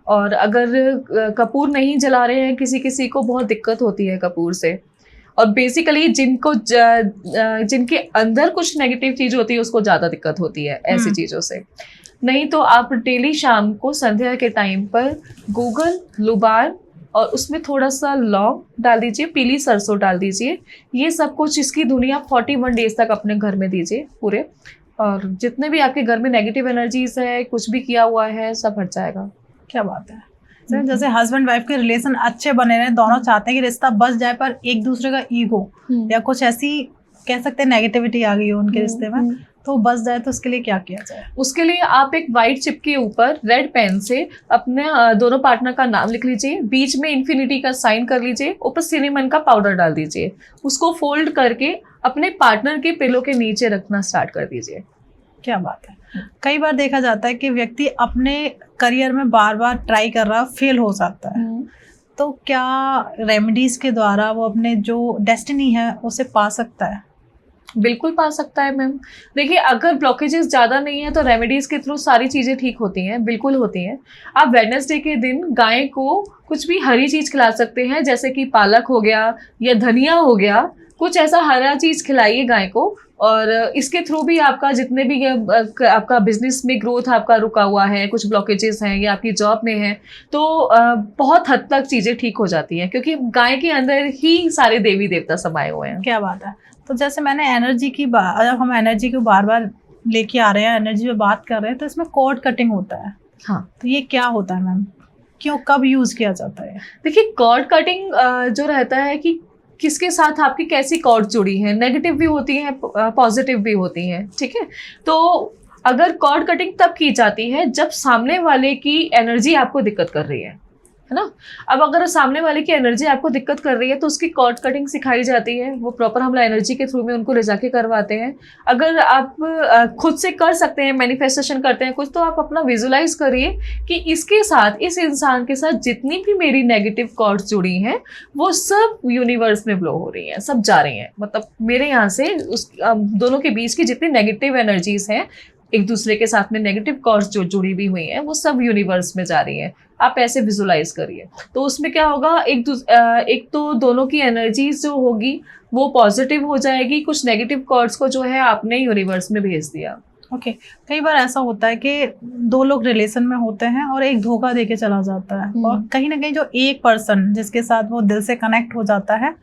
[SPEAKER 2] और अगर कपूर नहीं जला रहे हैं, किसी को बहुत दिक्कत होती है कपूर से, और बेसिकली जिनके अंदर कुछ नेगेटिव चीज़ होती है उसको ज़्यादा दिक्कत होती है ऐसी चीज़ों से। नहीं तो आप डेली शाम को संध्या के टाइम पर गूगल लुबार और उसमें थोड़ा सा लौंग डाल दीजिए, पीली सरसों डाल दीजिए। ये सब कुछ, इसकी धुनी आप 41 डेज तक अपने घर में दीजिए पूरे, और जितने भी आपके घर में नेगेटिव एनर्जीज है, कुछ भी किया हुआ है, सब हट जाएगा।
[SPEAKER 1] क्या बात है। जैसे हस्बैंड वाइफ के रिलेशन अच्छे बने रहे, दोनों चाहते हैं कि रिश्ता बस जाए, पर एक दूसरे का ईगो या कुछ ऐसी कह सकते हैं नेगेटिविटी आ गई हो उनके रिश्ते में, तो बस जाए, तो उसके लिए क्या किया जाए? उसके लिए
[SPEAKER 2] आप एक वाइट चिप के ऊपर रेड पेन से अपने दोनों पार्टनर का नाम लिख लीजिए, बीच में इन्फिनिटी का साइन कर लीजिए, ऊपर सिनेमन का पाउडर डाल दीजिए, उसको फोल्ड करके अपने पार्टनर के पिलो के नीचे रखना स्टार्ट कर दीजिए।
[SPEAKER 1] क्या बात है। कई बार देखा जाता है कि व्यक्ति अपने करियर में बार बार ट्राई कर रहा, फेल हो जाता है, तो क्या रेमेडीज के द्वारा वो अपने जो डेस्टिनी है उसे पा सकता है?
[SPEAKER 2] बिल्कुल पा सकता है मैम। देखिए, अगर ब्लॉकेजेस ज़्यादा नहीं है तो रेमेडीज के थ्रू सारी चीज़ें ठीक होती हैं, बिल्कुल होती हैं। आप वेडनेसडे के दिन गाय को कुछ भी हरी चीज़ खिला सकते हैं, जैसे कि पालक हो गया या धनिया हो गया, कुछ ऐसा हरा चीज़ खिलाइए गाय को। और इसके थ्रू भी आपका जितने भी आपका बिजनेस में ग्रोथ आपका रुका हुआ है, कुछ ब्लॉकेजेस हैं या आपकी जॉब में है, तो बहुत हद तक चीज़ें ठीक हो जाती हैं, क्योंकि गाय के अंदर ही सारे देवी देवता समाये हुए हैं।
[SPEAKER 1] क्या बात है। तो जैसे मैंने एनर्जी की जब हम एनर्जी को बार बार लेके आ रहे हैं, एनर्जी पे बात कर रहे हैं, तो इसमें कॉर्ड कटिंग होता है।
[SPEAKER 2] हाँ,
[SPEAKER 1] तो ये क्या होता है मैम, क्यों, कब यूज किया जाता है?
[SPEAKER 2] देखिए, कॉर्ड कटिंग जो रहता है कि किसके साथ आपकी कैसी कॉर्ड जुड़ी है, नेगेटिव भी होती हैं, पॉजिटिव भी होती हैं, ठीक है। तो अगर कॉर्ड कटिंग तब की जाती है जब सामने वाले की एनर्जी आपको दिक्कत कर रही है ना। अब अगर सामने वाले की एनर्जी आपको दिक्कत कर रही है तो उसकी कॉर्ड कटिंग सिखाई जाती है, वो प्रॉपर हम एनर्जी के थ्रू में उनको ले जाके करवाते हैं। अगर आप खुद से कर सकते हैं, मैनिफेस्टेशन करते हैं कुछ, तो आप अपना विजुलाइज करिए कि इसके साथ, इस इंसान के साथ जितनी भी मेरी नेगेटिव कॉर्ड्स जुड़ी हैं वो सब यूनिवर्स में ब्लो हो रही हैं, सब जा रही हैं। मतलब मेरे यहाँ से उस दोनों के बीच की जितनी नेगेटिव एनर्जीज हैं, एक दूसरे के साथ में नेगेटिव कॉर्ड्स जो जुड़ी हुई हुई हैं, वो सब यूनिवर्स में जा रही हैं। आप ऐसे विजुलाइज करिए, तो उसमें क्या होगा, एक तो दोनों की एनर्जीज जो होगी वो पॉजिटिव हो जाएगी, कुछ नेगेटिव कॉर्ड्स को जो है आपने यूनिवर्स में भेज दिया।
[SPEAKER 1] ओके कई बार ऐसा होता है कि दो लोग रिलेशन में होते हैं और एक धोखा देके चला जाता है, और कहीं ना कहीं जो एक पर्सन जिसके साथ वो दिल से कनेक्ट हो जाता है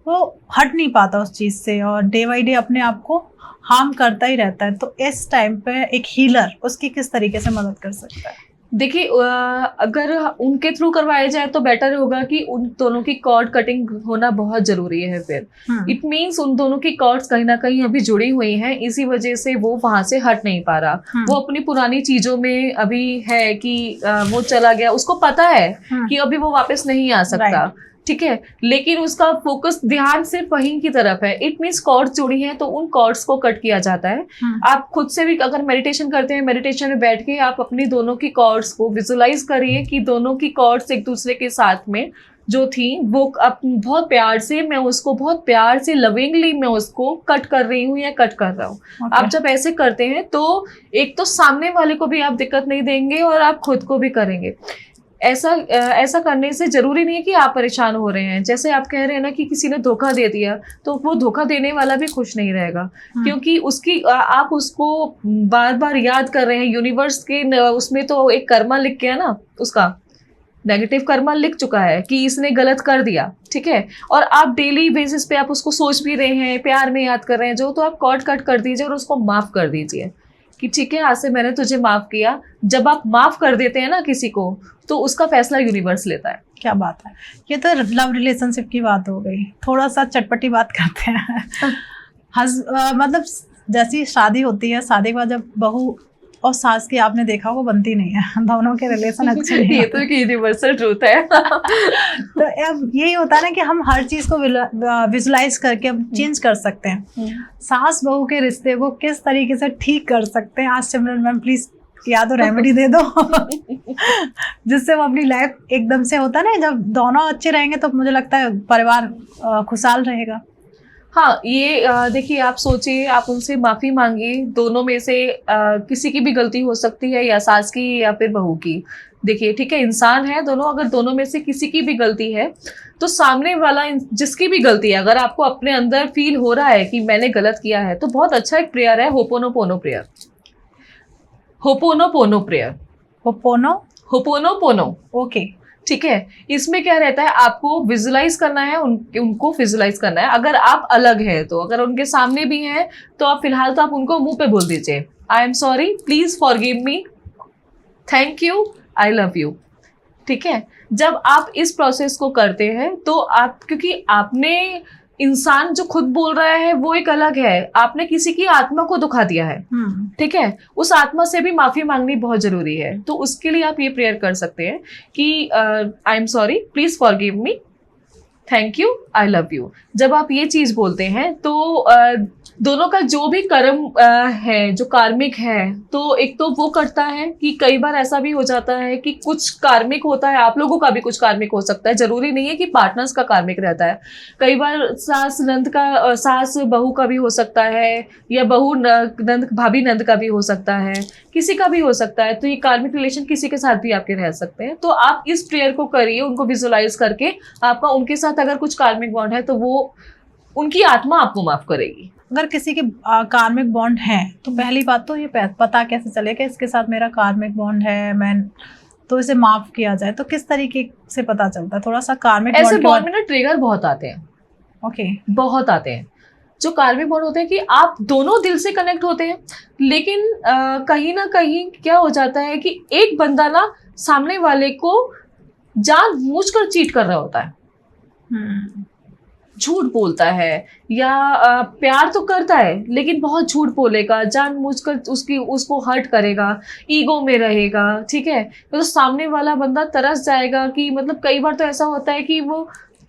[SPEAKER 1] वो हट नहीं पाता उस चीज़ से, और डे बाई डे अपने आप को हार्म करता ही रहता है। तो इस टाइम पे एक हीलर उसकी किस तरीके से मदद कर सकता है?
[SPEAKER 2] देखिए, अगर उनके थ्रू करवाया जाए तो बेटर होगा कि उन दोनों की कॉर्ड कटिंग होना बहुत जरूरी है। फिर इट मीन्स उन दोनों की कॉर्ड्स कहीं ना कहीं अभी जुड़ी हुई हैं, इसी वजह से वो वहां से हट नहीं पा रहा। वो अपनी पुरानी चीजों में अभी है कि वो चला गया, उसको पता है कि अभी वो वापस नहीं आ सकता, ठीक है, लेकिन उसका फोकस, ध्यान सिर्फ वहीं की तरफ है। इट मीन्स कॉर्ड्स जुड़ी हैं तो उन कॉर्ड्स को कट किया जाता है। आप खुद से भी अगर मेडिटेशन करते हैं, मेडिटेशन में बैठ के आप अपनी दोनों की कॉर्ड्स को विजुलाइज करिए कि दोनों की कॉर्ड्स एक दूसरे के साथ में जो थी वो अब बहुत प्यार से, मैं उसको बहुत प्यार से लविंगली मैं उसको कट कर रही हूँ या कट कर रहा हूँ। आप जब ऐसे करते हैं तो एक तो सामने वाले को भी आप दिक्कत नहीं देंगे और आप खुद को भी करेंगे। ऐसा करने से जरूरी नहीं है कि आप परेशान हो रहे हैं। जैसे आप कह रहे हैं ना कि किसी ने धोखा दे दिया, तो वो धोखा देने वाला भी खुश नहीं रहेगा, क्योंकि उसकी आप उसको बार बार याद कर रहे हैं। यूनिवर्स के उसमें तो एक कर्मा लिख गया ना, उसका नेगेटिव कर्मा लिख चुका है कि इसने गलत कर दिया, ठीक है, और आप डेली बेसिस पे आप उसको सोच भी रहे हैं, प्यार में याद कर रहे हैं जो, तो आप कॉर्ड कट कर दीजिए और उसको माफ कर दीजिए कि ठीक है, आज से मैंने तुझे माफ किया। जब आप माफ कर देते हैं ना किसी को, तो उसका फैसला यूनिवर्स लेता है।
[SPEAKER 1] क्या बात है, ये तो लव रिलेशनशिप की बात हो गई। थोड़ा सा चटपटी बात करते हैं। मतलब जैसी शादी होती है, शादी के बाद जब बहू और सास की आपने देखा वो बनती नहीं है, दोनों के रिलेशन अच्छे नहीं।
[SPEAKER 2] ये तो यूनिवर्सल ट्रूथ है।
[SPEAKER 1] तो अब यही होता है ना कि हम हर चीज को विजुलाइज करके अब चेंज कर सकते हैं। सास बहू के रिश्ते को किस तरीके से ठीक कर सकते हैं? आज सिमरन मैम प्लीज या तो रेमेडी दे दो जिससे वो अपनी लाइफ एकदम से, होता है ना जब दोनों अच्छे रहेंगे तो मुझे लगता है परिवार खुशहाल रहेगा।
[SPEAKER 2] हाँ, ये देखिए, आप सोचिए, आप उनसे माफ़ी मांगिए। दोनों में से किसी की भी गलती हो सकती है, या सास की या फिर बहू की। देखिए, ठीक है, इंसान है दोनों, अगर दोनों में से किसी की भी गलती है तो सामने वाला जिसकी भी गलती है, अगर आपको अपने अंदर फील हो रहा है कि मैंने गलत किया है, तो बहुत अच्छा एक प्रेयर है, ho'oponopono prayer. Ho'oponopono prayer, ho'oponopono,
[SPEAKER 1] okay,
[SPEAKER 2] ठीक है। इसमें क्या रहता है, आपको विजुलाइज करना है, उनको विजुलाइज करना है। अगर आप अलग हैं तो, अगर उनके सामने भी हैं तो आप फिलहाल तो आप उनको मुंह पे बोल दीजिए, I am sorry, please forgive me, thank you, I love you, ठीक है। जब आप इस प्रोसेस को करते हैं तो आप, क्योंकि आपने, इंसान जो खुद बोल रहा है वो एक अलग है, आपने किसी की आत्मा को दुखा दिया है, ठीक है, उस आत्मा से भी माफी मांगनी बहुत जरूरी है। तो उसके लिए आप ये प्रेयर कर सकते हैं कि I am sorry, please forgive me, thank you, I love you. जब आप ये चीज बोलते हैं तो दोनों का जो भी कर्म है, जो कार्मिक है, तो एक तो वो करता है कि कई बार ऐसा भी हो जाता है कि कुछ कार्मिक होता है, आप लोगों का भी कुछ कार्मिक हो सकता है, जरूरी नहीं है कि पार्टनर्स का कार्मिक रहता है। कई बार सास नंद का, सास बहू का भी हो सकता है, या बहू नंद भाभी नंद का भी हो सकता है, किसी का भी हो सकता है। तो ये कार्मिक रिलेशन किसी के साथ भी आपके रह सकते हैं। तो आप इस प्रेयर को करिए, उनको विजुअलाइज करके, आपका उनके साथ अगर कुछ कार्मिक बॉन्ड है तो वो, उनकी आत्मा आपको माफ करेगी।
[SPEAKER 1] अगर किसी के कार्मिक बॉन्ड है तो पहली बात तो ये पता कैसे चलेगा इसके साथ मेरा कार्मिक बॉन्ड है, मैं तो इसे माफ किया जाए, तो किस तरीके से पता चलता है? थोड़ा सा कार्मिक
[SPEAKER 2] ऐसे बॉन्ड में ना ट्रिगर बहुत आते हैं।
[SPEAKER 1] ओके,
[SPEAKER 2] बहुत आते हैं जो कार्मिक बॉन्ड होते हैं कि आप दोनों दिल से कनेक्ट होते हैं, लेकिन कहीं ना कहीं क्या हो जाता है कि एक बंदा ना सामने वाले को जानबूझकर चीट कर रहा होता है, झूठ बोलता है, या प्यार तो करता है लेकिन बहुत झूठ बोलेगा, जानबूझकर उसको हर्ट करेगा, ईगो में रहेगा, ठीक है। तो सामने वाला बंदा तरस जाएगा कि मतलब कई बार तो ऐसा होता है कि वो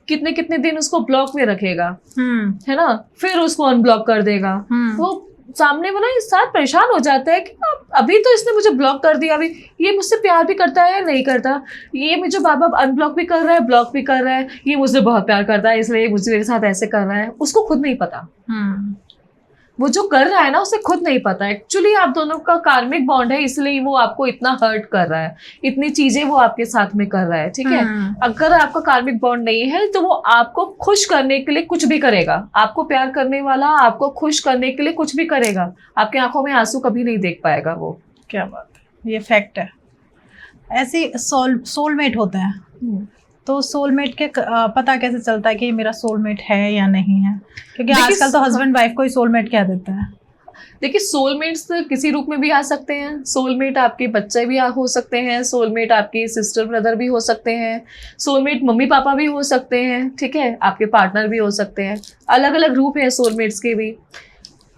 [SPEAKER 2] कितने कितने दिन उसको ब्लॉक में रखेगा, है ना, फिर उसको अनब्लॉक कर देगा। वो सामने वाला इस साथ परेशान हो जाता है कि अभी तो इसने मुझे ब्लॉक कर दिया, अभी ये मुझसे प्यार भी करता है नहीं करता, ये मुझे बार बार अनब्लॉक भी कर रहा है, ब्लॉक भी कर रहा है, ये मुझसे बहुत प्यार करता है इसलिए मुझे मेरे साथ ऐसे कर रहा है। उसको खुद नहीं पता, वो जो कर रहा है ना उसे खुद नहीं पता एक्चुअली आप दोनों का कार्मिक बॉन्ड है, इसलिए वो आपको इतना हर्ट कर रहा है, इतनी चीजें वो आपके साथ में कर रहा है, ठीक है। अगर आपका कार्मिक बॉन्ड नहीं है तो वो आपको खुश करने के लिए कुछ भी करेगा, आपको प्यार करने वाला आपको खुश करने के लिए कुछ भी करेगा, आपकी आंखों में आंसू कभी नहीं देख पाएगा वो।
[SPEAKER 1] क्या बात है, ये फैक्ट है। ऐसे सोलमेट होते हैं, तो सोलमेट के पता कैसे चलता है कि मेरा सोलमेट है या नहीं है? क्योंकि आजकल तो हस्बैंड वाइफ को ही सोलमेट कह देते हैं।
[SPEAKER 2] देखिए सोलमेट्स किसी रूप में भी आ सकते हैं, सोलमेट आपके बच्चे भी हो सकते हैं, सोलमेट आपके सिस्टर ब्रदर भी हो सकते हैं, सोलमेट मम्मी पापा भी हो सकते हैं, ठीक है, आपके पार्टनर भी हो सकते हैं। अलग अलग रूप है सोलमेट्स के भी।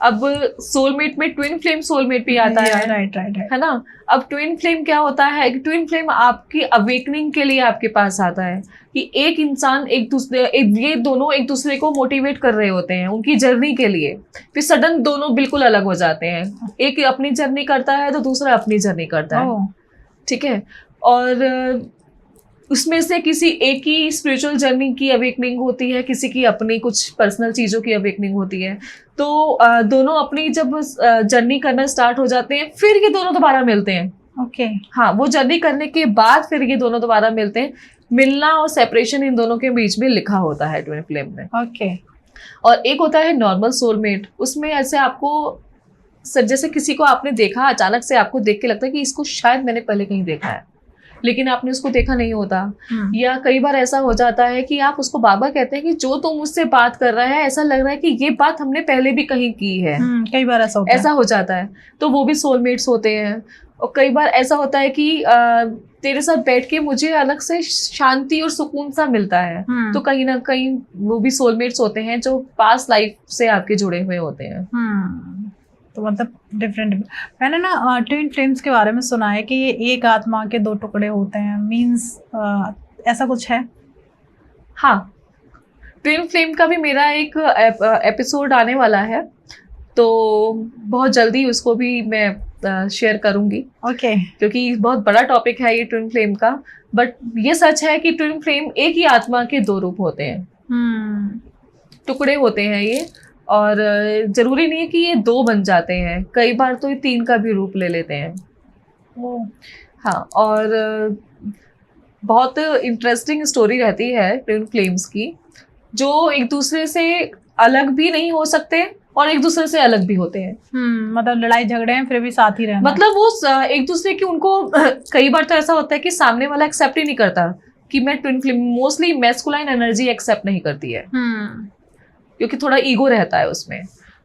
[SPEAKER 2] अब सोलमेट में ट्विन फ्लेम सोलमेट भी आता है,
[SPEAKER 1] राइट,
[SPEAKER 2] है ना। अब ट्विन फ्लेम क्या होता है कि ट्विन फ्लेम आपकी अवेकनिंग के लिए आपके पास आता है कि एक इंसान ये दोनों एक दूसरे को मोटिवेट कर रहे होते हैं उनकी जर्नी के लिए, फिर सडन दोनों बिल्कुल अलग हो जाते हैं, एक अपनी जर्नी करता है तो दूसरा अपनी जर्नी करता है, ठीक है। और उसमें से किसी एक की स्पिरिचुअल जर्नी की अवेकनिंग होती है, किसी की अपनी कुछ पर्सनल चीज़ों की अवेकनिंग होती है। तो दोनों अपनी जब जर्नी करना स्टार्ट हो जाते हैं फिर ये दोनों दोबारा मिलते हैं।
[SPEAKER 1] ओके,
[SPEAKER 2] हाँ, वो जर्नी करने के बाद फिर ये दोनों दोबारा मिलते हैं। मिलना और सेपरेशन इन दोनों के बीच में लिखा होता है ट्विन फ्लेम में।
[SPEAKER 1] ओके।
[SPEAKER 2] और एक होता है नॉर्मल सोलमेट, उसमें ऐसे आपको जैसे किसी को आपने देखा, अचानक से आपको देख के लगता है कि इसको शायद मैंने पहले कहीं देखा है, लेकिन आपने उसको देखा नहीं होता। या कई बार ऐसा हो जाता है कि आप उसको बाबा कहते हैं कि जो तुम मुझसे बात कर रहा है ऐसा लग रहा है कि ये बात हमने पहले भी कहीं की है।
[SPEAKER 1] कई बार ऐसा
[SPEAKER 2] हो जाता है, तो वो भी सोलमेट्स होते हैं। और कई बार ऐसा होता है कि तेरे साथ बैठ के मुझे अलग से शांति और सुकून सा मिलता है, तो कहीं ना कहीं वो भी सोलमेट्स होते हैं जो पास्ट लाइफ से आपके जुड़े हुए होते हैं।
[SPEAKER 1] तो मतलब डिफरेंट। मैंने ना ट्विन फ्लेम्स के बारे में सुना है कि ये एक आत्मा के दो टुकड़े होते हैं, मींस ऐसा कुछ है?
[SPEAKER 2] हाँ, ट्विन फ्लेम का भी मेरा एक एपिसोड आने वाला है, तो बहुत जल्दी उसको भी मैं शेयर करूंगी।
[SPEAKER 1] ओके।
[SPEAKER 2] क्योंकि बहुत बड़ा टॉपिक है ये ट्विन फ्लेम का। बट ये सच है कि ट्विन फ्लेम एक ही आत्मा के दो रूप होते हैं, टुकड़े होते हैं ये। और जरूरी नहीं है कि ये दो बन जाते हैं, कई बार तो ये तीन का भी रूप ले लेते हैं। हाँ, और बहुत इंटरेस्टिंग स्टोरी रहती है ट्विन फ्लेम्स की, जो एक दूसरे से अलग भी नहीं हो सकते और एक दूसरे से अलग भी होते हैं।
[SPEAKER 1] मतलब लड़ाई झगड़े हैं फिर भी साथ ही रहना, मतलब
[SPEAKER 2] वो एक दूसरे की उनको कई बार तो ऐसा होता है कि सामने वाला एक्सेप्ट ही नहीं करता कि मैं twin flame, mostly masculine energy accept नहीं करती है, क्योंकि थोड़ा ईगो रहता है उसमें।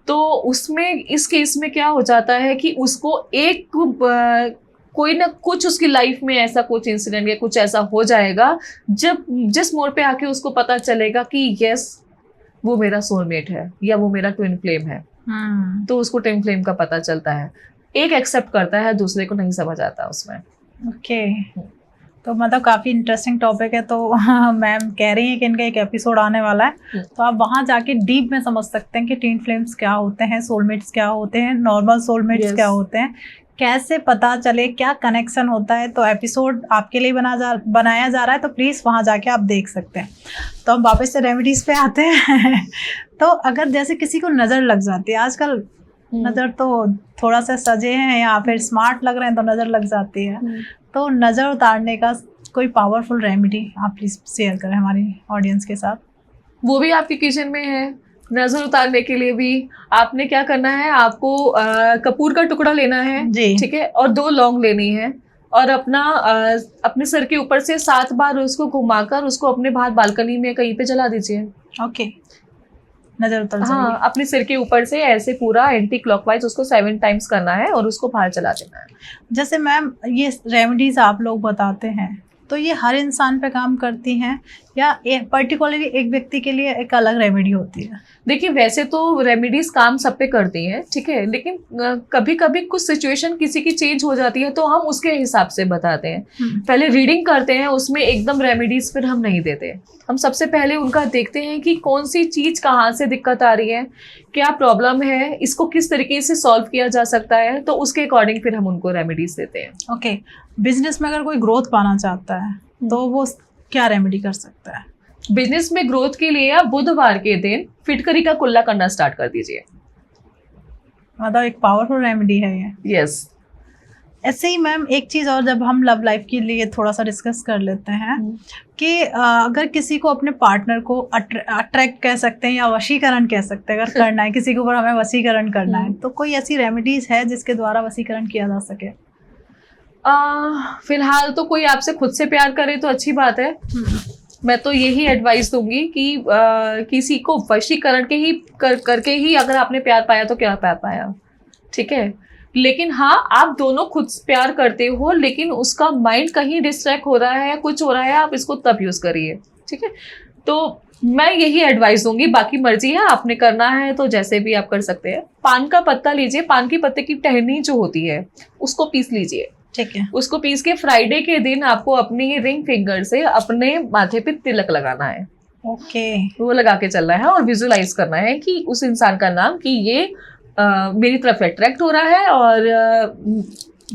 [SPEAKER 2] तो उसमें इस केस में क्या हो जाता है कि उसको एक कोई ना कुछ उसकी लाइफ में ऐसा कुछ इंसिडेंट या कुछ ऐसा हो जाएगा जब जिस मोड़ पे आके उसको पता चलेगा कि यस वो मेरा सोलमेट है या वो मेरा ट्विन फ्लेम है। तो उसको ट्विन फ्लेम का पता चलता है। एक एक्सेप्ट करता है, दूसरे को नहीं समझ आता उसमें।
[SPEAKER 1] ओके। तो मतलब काफ़ी इंटरेस्टिंग टॉपिक है। तो मैम कह रही हैं कि इनका एक एपिसोड आने वाला है, तो आप वहाँ जाके डीप में समझ सकते हैं कि ट्विन फ्लेम्स क्या होते हैं, सोलमेट्स क्या होते हैं, नॉर्मल सोलमेट्स क्या होते हैं, कैसे पता चले क्या कनेक्शन होता है। तो एपिसोड आपके लिए बनाया जा रहा है, तो प्लीज़ वहाँ जाके आप देख सकते हैं। तो हम वापस से रेमेडीज़ पे आते हैं। तो अगर जैसे किसी को नज़र लग जाती है, आजकल नज़र तो थोड़ा सा सजे हैं या फिर स्मार्ट लग रहे हैं तो नज़र लग जाती है, तो नज़र उतारने का कोई पावरफुल रेमेडी आप प्लीज़ शेयर करें हमारी ऑडियंस के साथ।
[SPEAKER 2] वो भी आपके किचन में है। नजर उतारने के लिए भी आपने क्या करना है, आपको कपूर का टुकड़ा लेना है, ठीक है, और 2 लौंग लेनी है, और अपने सर के ऊपर से 7 बार उसको घुमाकर उसको अपने बाहर बालकनी में कहीं पे जला दीजिए।
[SPEAKER 1] ओके, नजर उतर जाएगी।
[SPEAKER 2] हाँ, अपने सिर के ऊपर से ऐसे पूरा एंटी क्लॉकवाइज उसको 7 टाइम्स करना है और उसको बाहर चला देना है।
[SPEAKER 1] जैसे मैम ये रेमेडीज आप लोग बताते हैं, तो ये हर इंसान पे काम करती हैं या पर्टिकुलरली एक व्यक्ति के लिए एक अलग रेमेडी होती है?
[SPEAKER 2] देखिए, वैसे तो रेमेडीज काम सब पे करती हैं, ठीक है, लेकिन कभी कभी कुछ सिचुएशन किसी की चेंज हो जाती है तो हम उसके हिसाब से बताते हैं। पहले रीडिंग करते हैं, उसमें एकदम रेमेडीज फिर हम नहीं देते। हम सबसे पहले उनका देखते हैं कि कौन सी चीज़ कहाँ से दिक्कत आ रही है, क्या प्रॉब्लम है, इसको किस तरीके से सॉल्व किया जा सकता है, तो उसके अकॉर्डिंग फिर हम उनको रेमेडीज देते हैं।
[SPEAKER 1] ओके, बिजनेस में अगर कोई ग्रोथ पाना चाहता है तो वो क्या रेमेडी कर सकता है?
[SPEAKER 2] बिजनेस में ग्रोथ के लिए आप बुधवार के दिन फिटकरी का कुल्ला करना स्टार्ट कर दीजिए।
[SPEAKER 1] मतलब एक पावरफुल रेमेडी है ये।
[SPEAKER 2] यस।
[SPEAKER 1] ऐसे ही मैम एक चीज़ और, जब हम लव लाइफ के लिए थोड़ा सा डिस्कस कर लेते हैं कि अगर किसी को अपने पार्टनर को अट्रैक्ट कह सकते हैं या वशीकरण कह सकते हैं, अगर करना है किसी के ऊपर हमें वशीकरण करना है, तो कोई ऐसी रेमेडीज है जिसके द्वारा वशीकरण किया जा सके?
[SPEAKER 2] फिलहाल तो कोई आपसे खुद से प्यार करे तो अच्छी बात है। मैं तो यही एडवाइस दूंगी कि किसी को वशीकरण के ही करके ही अगर आपने प्यार पाया तो क्या प्यार पाया, ठीक है। लेकिन हाँ, आप दोनों खुद प्यार करते हो लेकिन उसका माइंड कहीं डिस्ट्रैक्ट हो रहा है या कुछ हो रहा है, आप इसको तब यूज करिए, ठीक है। तो मैं यही एडवाइस दूंगी, बाकी मर्जी है, आपने करना है तो जैसे भी आप कर सकते हैं। पान का पत्ता लीजिए, पान के पत्ते की टहनी जो होती है उसको पीस लीजिए,
[SPEAKER 1] ठीक है।
[SPEAKER 2] उसको पीस के फ्राइडे के दिन आपको अपनी रिंग फिंगर से अपने माथे पे तिलक लगाना है।
[SPEAKER 1] ओके,
[SPEAKER 2] वो लगा के चलना है और विजुलाइज करना है कि उस इंसान का नाम, कि ये मेरी तरफ अट्रैक्ट हो रहा है और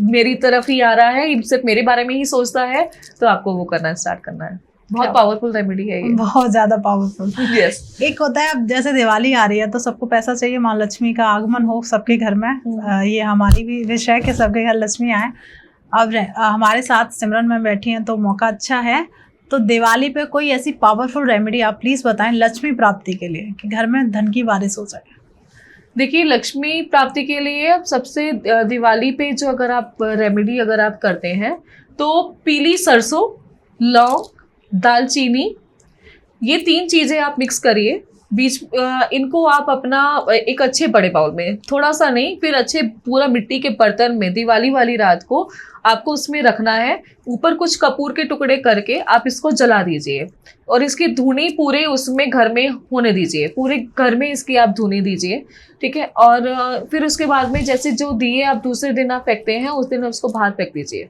[SPEAKER 2] मेरी तरफ ही आ रहा है, सिर्फ मेरे बारे में ही सोचता है, तो आपको वो करना स्टार्ट करना है। बहुत पावरफुल रेमेडी है ये,
[SPEAKER 1] बहुत ज्यादा पावरफुल।
[SPEAKER 2] यस।
[SPEAKER 1] एक होता है, अब जैसे दिवाली आ रही है तो सबको पैसा चाहिए, माँ लक्ष्मी का आगमन हो सबके घर में। ये हमारी भी विश है कि सबके घर लक्ष्मी आए। अब हमारे साथ सिमरन में बैठी हैं तो मौका अच्छा है, तो दिवाली पे कोई ऐसी पावरफुल रेमेडी आप प्लीज बताएं लक्ष्मी प्राप्ति के लिए, कि घर में धन की बारिश हो जाए।
[SPEAKER 2] देखिए, लक्ष्मी प्राप्ति के लिए अब सबसे दिवाली पे जो अगर आप रेमेडी अगर आप करते हैं तो पीली सरसों, लौंग, दालचीनी, ये 3 चीज़ें आप मिक्स करिए। इनको आप अपना एक अच्छे बड़े बाउल में, थोड़ा सा नहीं, फिर अच्छे पूरा मिट्टी के बर्तन में दिवाली वाली रात को आपको उसमें रखना है। ऊपर कुछ कपूर के टुकड़े करके आप इसको जला दीजिए और इसकी धुनी पूरे उसमें घर में होने दीजिए, पूरे घर में इसकी आप धुनी दीजिए, ठीक है। और फिर उसके बाद में जैसे जो दिए आप दूसरे दिन आप फेंकते हैं, उस दिन उसको बाहर फेंक दीजिए।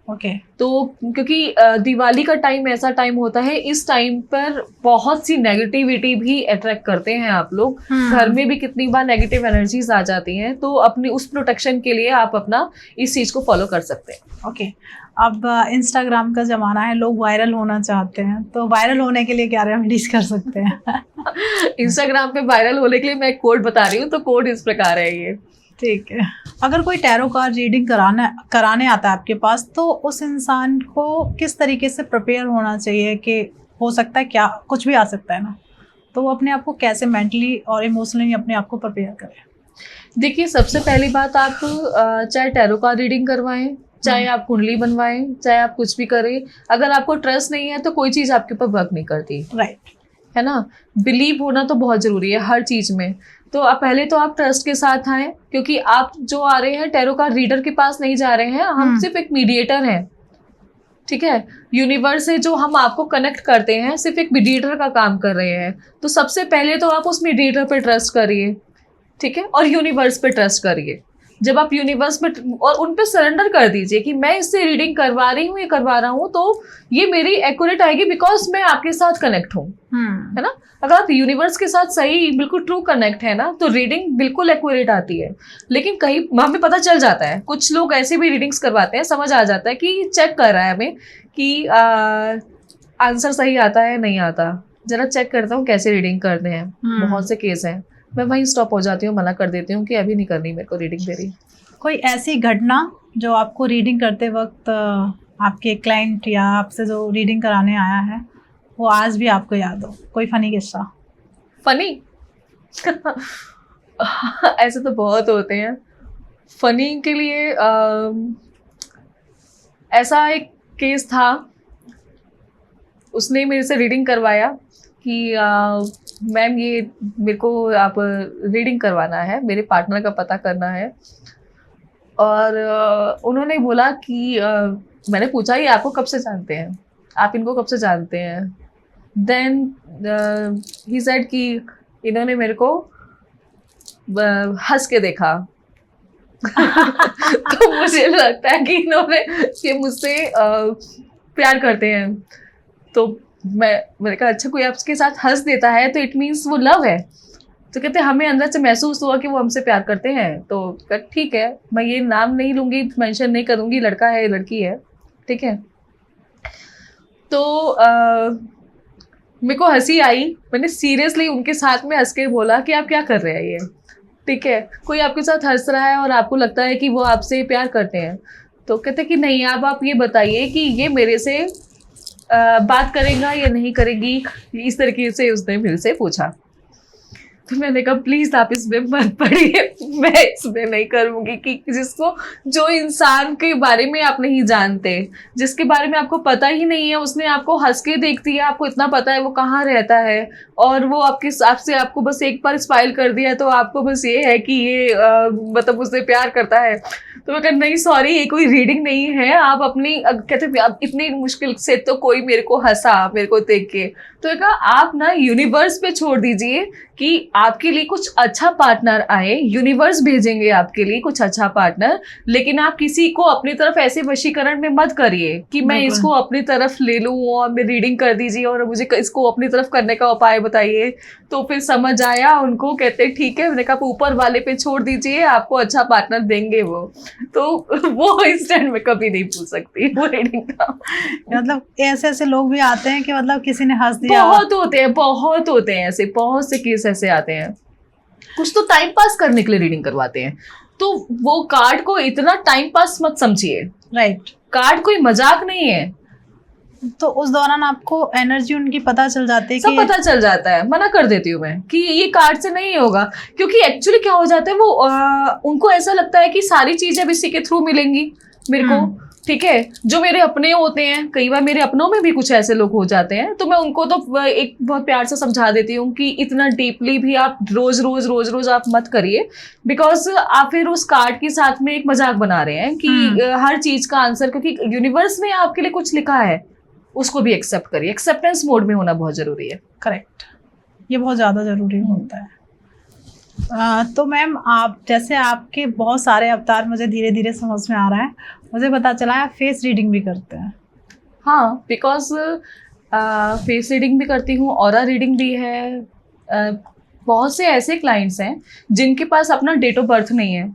[SPEAKER 1] ओके।
[SPEAKER 2] तो क्योंकि दिवाली का टाइम ऐसा टाइम होता है, इस टाइम पर बहुत सी नेगेटिविटी भी अट्रैक्ट करते हैं आप लोग। घर में भी कितनी बार नेगेटिव एनर्जीज आ जाती हैं, तो अपनी उस प्रोटेक्शन के लिए आप अपना इस चीज को फॉलो कर सकते हैं।
[SPEAKER 1] ओके। अब इंस्टाग्राम का जमाना है, लोग वायरल होना चाहते हैं, तो वायरल होने के लिए क्या रेमेडीज कर सकते हैं?
[SPEAKER 2] इंस्टाग्राम पे वायरल होने के लिए मैं एक कोड बता रही हूँ, तो कोड इस प्रकार है ये,
[SPEAKER 1] ठीक है। अगर कोई टैरो कार्ड रीडिंग कराने आता है आपके पास, तो उस इंसान को किस तरीके से प्रिपेयर होना चाहिए कि हो सकता है क्या कुछ भी आ सकता है ना, तो वो अपने आप को कैसे मेंटली और इमोशनली अपने आप को प्रिपेयर करें?
[SPEAKER 2] देखिए, सबसे पहली बात, आप चाहे टैरो कार्ड रीडिंग करवाएं, चाहे आप कुंडली बनवाएं, चाहे आप कुछ भी करें, अगर आपको ट्रस्ट नहीं है तो कोई चीज़ आपके ऊपर वर्क नहीं करती,
[SPEAKER 1] राइट,
[SPEAKER 2] है ना। बिलीव होना तो बहुत ज़रूरी है हर चीज़ में। तो आप पहले तो आप ट्रस्ट के साथ आएँ, क्योंकि आप जो आ रहे हैं टैरो कार्ड रीडर के पास नहीं जा रहे हैं, हम सिर्फ एक मीडिएटर हैं, ठीक है। यूनिवर्स से जो हम आपको कनेक्ट करते हैं, सिर्फ एक मीडिएटर का काम कर रहे हैं। तो सबसे पहले तो आप उस मीडिएटर पर ट्रस्ट करिए, ठीक है, और यूनिवर्स पे ट्रस्ट करिए। जब आप यूनिवर्स में और उन पे सरेंडर कर दीजिए कि मैं इससे रीडिंग करवा रही हूँ, ये करवा रहा हूँ, तो ये मेरी एक्यूरेट आएगी बिकॉज मैं आपके साथ कनेक्ट हूँ, है ना। अगर आप यूनिवर्स के साथ सही बिल्कुल ट्रू कनेक्ट है ना, तो रीडिंग बिल्कुल एक्यूरेट आती है। लेकिन कहीं हमें पता चल जाता है, कुछ लोग ऐसे भी रीडिंग्स करवाते हैं, समझ आ जाता है कि चेक कर रहा है हमें कि आंसर सही आता है नहीं आता, जरा चेक करता हूँ कैसे रीडिंग करते हैं। बहुत से केस हैं, मैं वहीं स्टॉप हो जाती हूँ, मना कर देती हूँ कि अभी नहीं करनी मेरे को रीडिंग तेरी।
[SPEAKER 1] कोई ऐसी घटना जो आपको रीडिंग करते वक्त आपके क्लाइंट या आपसे जो रीडिंग कराने आया है वो आज भी आपको याद हो, कोई फनी किस्सा?
[SPEAKER 2] फनी ऐसे तो बहुत होते हैं। फनी के लिए ऐसा एक केस था, उसने मेरे से रीडिंग करवाया कि मैम ये मेरे को आप रीडिंग करवाना है, मेरे पार्टनर का पता करना है। और उन्होंने बोला कि मैंने पूछा ये आपको कब से जानते हैं, आप इनको कब से जानते हैं। देन ही सेड कि इन्होंने मेरे को हंस के देखा तो मुझे लगता है कि इन्होंने ये मुझसे प्यार करते हैं। तो मैंने कहा अच्छा, कोई आपके साथ हंस देता है तो इट मीन्स वो लव है। तो कहते हमें अंदर से महसूस हुआ कि वो हमसे प्यार करते हैं। तो ठीक है, मैं ये नाम नहीं लूँगी, मेंशन नहीं करूँगी, लड़का है लड़की है, ठीक है। तो मेरे को हंसी आई, मैंने सीरियसली उनके साथ में हंस के बोला कि आप क्या कर रहे हैं ये, ठीक है, कोई आपके साथ हंस रहा है और आपको लगता है कि वो आपसे प्यार करते हैं। तो कहते कि नहीं, अब आप ये बताइए कि ये मेरे से बात करेगा या नहीं करेगी, इस तरीके से उसने मेरे से पूछा। तो मैंने कहा प्लीज आप इसमें मत पढ़िए, मैं इसमें नहीं करूँगी कि जिसको, जो इंसान के बारे में आप नहीं जानते, जिसके बारे में आपको पता ही नहीं है, उसने आपको हंस के देखती है, आपको इतना पता है वो कहाँ रहता है, और वो आपके आपसे आपको बस एक बार स्माइल कर दिया तो आपको बस ये है कि ये मतलब उससे प्यार करता है। तो मैं कहा नहीं सॉरी, ये कोई रीडिंग नहीं है, आप अपनी कहते आप इतनी मुश्किल से तो कोई मेरे को हंसा मेरे को देख के। तो मैं कहा आप ना यूनिवर्स पे छोड़ दीजिए कि आपके लिए कुछ अच्छा पार्टनर आए, यूनिवर्स भेजेंगे आपके लिए कुछ अच्छा पार्टनर, लेकिन आप किसी को अपनी तरफ ऐसे वशीकरण में मत करिए कि मैं इसको अपनी तरफ ले लूं और मैं रीडिंग कर दीजिए और मुझे इसको अपनी तरफ करने का उपाय बताइए। तो फिर समझ आया उनको, कहते ठीक है, मैंने कहा ऊपर वाले पे छोड़ दीजिए, आपको अच्छा पार्टनर देंगे वो। तो वो इंस्टेंट में कभी नहीं पूछ सकती वो रीडिंग का।
[SPEAKER 1] मतलब ऐसे ऐसे लोग भी आते हैं कि मतलब किसी ने हंस दिया।
[SPEAKER 2] बहुत होते हैं ऐसे, बहुत से केस ऐसे आते हैं। कुछ तो टाइम पास करने के लिए रीडिंग करवाते हैं, तो वो कार्ड को इतना टाइम पास मत समझिए।
[SPEAKER 1] राइट,
[SPEAKER 2] कार्ड कोई मजाक नहीं है।
[SPEAKER 1] तो उस दौरान आपको एनर्जी उनकी पता चल जाती है,
[SPEAKER 2] सब पता चल जाता है। मना कर देती हूँ मैं कि ये कार्ड से नहीं होगा, क्योंकि एक्चुअली क्या हो जाता है वो उनको ऐसा लगता है कि सारी चीजें इसी के थ्रू मिलेंगी मेरे को, ठीक है। जो मेरे अपने होते हैं, कई बार मेरे अपनों में भी कुछ ऐसे लोग हो जाते हैं, तो मैं उनको तो एक बहुत प्यार से समझा देती हूँ कि इतना डीपली भी आप रोज रोज आप मत करिए, बिकॉज आप फिर उस कार्ड के साथ में एक मजाक बना रहे हैं कि हर चीज का आंसर, क्योंकि यूनिवर्स ने आपके लिए कुछ लिखा है उसको भी एक्सेप्ट करिए। एक्सेप्टेंस मोड में होना बहुत जरूरी है।
[SPEAKER 1] करेक्ट, ये बहुत ज़्यादा ज़रूरी होता है। तो मैम आप जैसे आपके बहुत सारे अवतार मुझे धीरे धीरे समझ में आ रहा है, मुझे पता चला है फेस रीडिंग भी करते हैं।
[SPEAKER 2] हाँ, बिकॉज फेस रीडिंग भी करती हूँ, ऑरा रीडिंग भी है। बहुत से ऐसे क्लाइंट्स हैं जिनके पास अपना डेट ऑफ बर्थ नहीं है,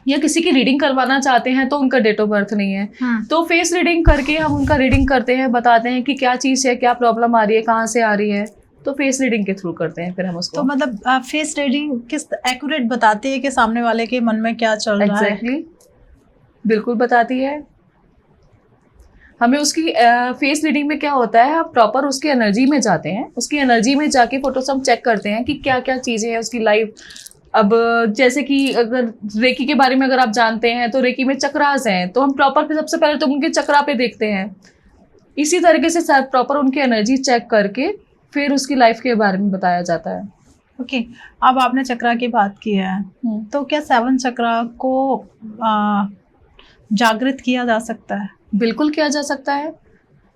[SPEAKER 2] या किसी की रीडिंग करवाना चाहते हैं तो उनका डेट ऑफ बर्थ नहीं है, तो फेस रीडिंग करके हम उनका रीडिंग करते हैं, बताते हैं कि क्या चीज़ है, क्या प्रॉब्लम आ रही है, कहाँ से आ रही है, तो फेस रीडिंग के थ्रू करते हैं फिर हम उसको।
[SPEAKER 1] तो मतलब फेस रीडिंग किस एक्यूरेट बताती है कि सामने वाले के मन में क्या चल रहा है?
[SPEAKER 2] एग्जैक्टली, बिल्कुल बताती है हमें। उसकी फेस रीडिंग में क्या होता है, आप प्रॉपर उसकी एनर्जी में जाते हैं, उसकी एनर्जी में जाके फोटोस हम चेक करते हैं कि क्या क्या चीज़ें हैं उसकी लाइफ। अब जैसे कि अगर रेकी के बारे में अगर आप जानते हैं तो रेकी में चक्रास हैं, तो हम प्रॉपर सबसे पहले तो उनके चक्रा पे देखते हैं। इसी तरीके से प्रॉपर उनकी एनर्जी चेक करके फिर उसकी लाइफ के बारे में बताया जाता है।
[SPEAKER 1] ओके, अब आपने चक्रा की बात की है, तो क्या 7 चक्रा को जागृत किया जा सकता है?
[SPEAKER 2] बिल्कुल किया जा सकता है।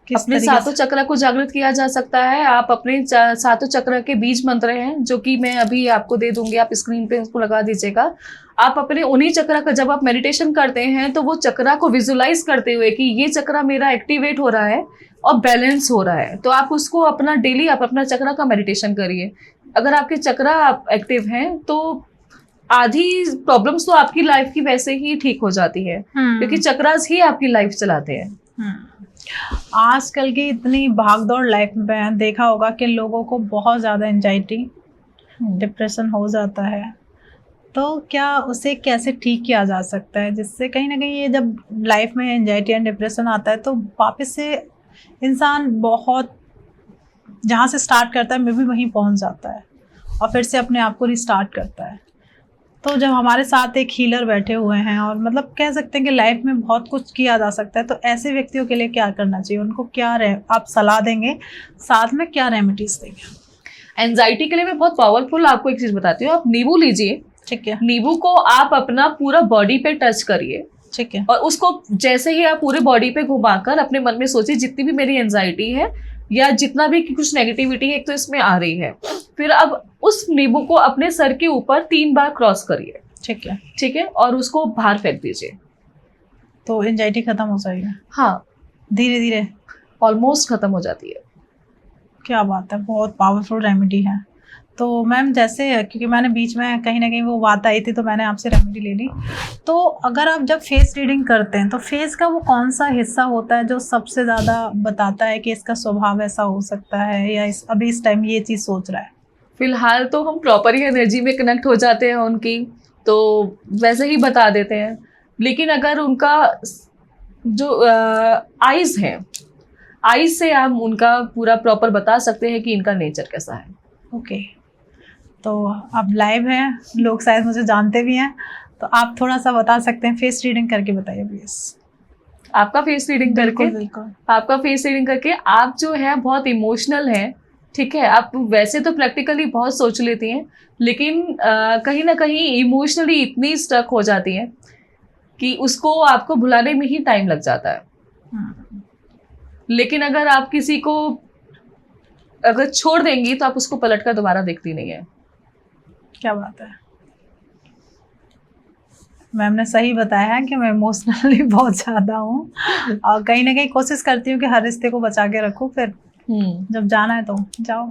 [SPEAKER 2] अपने
[SPEAKER 1] तरीके
[SPEAKER 2] सातों चक्र को जागृत किया जा सकता है। आप अपने सातों चक्र के बीज मंत्र हैं जो कि मैं अभी आपको दे दूंगी, आप स्क्रीन पे उसको लगा दीजिएगा। आप अपने उन्हीं चक्र का जब आप मेडिटेशन करते हैं तो वो चक्रा को विजुलाइज करते हुए कि ये चक्रा मेरा एक्टिवेट हो रहा है और बैलेंस हो रहा है, तो आप उसको अपना डेली आप अपना चक्रा का मेडिटेशन करिए। अगर आपके चक्रा एक्टिव हैं तो आधी प्रॉब्लम्स तो आपकी लाइफ की वैसे ही ठीक हो जाती है, क्योंकि चक्रास ही आपकी लाइफ चलाते हैं।
[SPEAKER 1] आजकल की इतनी भागदौड़ लाइफ में देखा होगा कि लोगों को बहुत ज़्यादा एंजाइटी डिप्रेशन हो जाता है, तो क्या उसे कैसे ठीक किया जा सकता है जिससे कहीं ना कहीं ये जब लाइफ में एंजाइटी एंड डिप्रेशन आता है तो वापस से इंसान बहुत जहाँ से स्टार्ट करता है मे भी वहीं पहुँच जाता है और फिर से अपने आप को रिस्टार्ट करता है। तो जब हमारे साथ एक हीलर बैठे हुए हैं और मतलब कह सकते हैं कि लाइफ में बहुत कुछ किया जा सकता है, तो ऐसे व्यक्तियों के लिए क्या करना चाहिए, उनको क्या आप सलाह देंगे, साथ में क्या रेमेडीज देंगे?
[SPEAKER 2] एंजाइटी के लिए मैं बहुत पावरफुल आपको एक चीज बताती हूँ। आप नींबू लीजिए,
[SPEAKER 1] ठीक है,
[SPEAKER 2] नींबू को आप अपना पूरा बॉडी पे टच करिए,
[SPEAKER 1] ठीक है,
[SPEAKER 2] और उसको जैसे ही आप पूरे बॉडी पे घुमाकर अपने मन में सोचिए जितनी भी मेरी एंजाइटी है या जितना भी कुछ नेगेटिविटी है एक तो इसमें आ रही है, फिर अब उस नींबू को अपने सर के ऊपर 3 बार क्रॉस करिए,
[SPEAKER 1] ठीक है,
[SPEAKER 2] ठीक है, और उसको बाहर फेंक दीजिए,
[SPEAKER 1] तो एंजाइटी खत्म हो जाएगी।
[SPEAKER 2] हाँ,
[SPEAKER 1] धीरे धीरे
[SPEAKER 2] ऑलमोस्ट खत्म हो जाती है।
[SPEAKER 1] क्या बात है, बहुत पावरफुल रेमेडी है। तो मैम जैसे क्योंकि मैंने बीच में कहीं ना कहीं वो बात आई थी तो मैंने आपसे रेमेडी ले ली, तो अगर आप जब फेस रीडिंग करते हैं तो फेस का वो कौन सा हिस्सा होता है जो सबसे ज़्यादा बताता है कि इसका स्वभाव ऐसा हो सकता है या अभी इस टाइम ये चीज़ सोच रहा है?
[SPEAKER 2] फिलहाल तो हम प्रॉपर ही एनर्जी में कनेक्ट हो जाते हैं उनकी, तो वैसे ही बता देते हैं। लेकिन अगर उनका जो आइज है, आइज से हम उनका पूरा प्रॉपर बता सकते हैं कि इनका नेचर कैसा है।
[SPEAKER 1] ओके, तो अब लाइव है, लोग शायद मुझे जानते भी हैं, तो आप थोड़ा सा बता सकते हैं, फेस रीडिंग करके बताइए प्लीज।
[SPEAKER 2] आपका फेस रीडिंग करके?
[SPEAKER 1] बिल्कुल।
[SPEAKER 2] आपका फेस रीडिंग करके आप जो है बहुत इमोशनल हैं, ठीक है। आप वैसे तो प्रैक्टिकली बहुत सोच लेती हैं, लेकिन कहीं ना कहीं इमोशनली इतनी स्टक हो जाती हैं कि उसको आपको भुलाने में ही टाइम लग जाता है। लेकिन अगर आप किसी को अगर छोड़ देंगी तो आप उसको पलट कर दोबारा देखती नहीं है।
[SPEAKER 1] क्या बात है, मैम ने सही बताया है कि मैं इमोशनली बहुत ज़्यादा हूँ और कहीं ना कहीं कोशिश करती हूँ कि हर रिश्ते को बचा के रखूँ, फिर जब जाना है तो जाओ,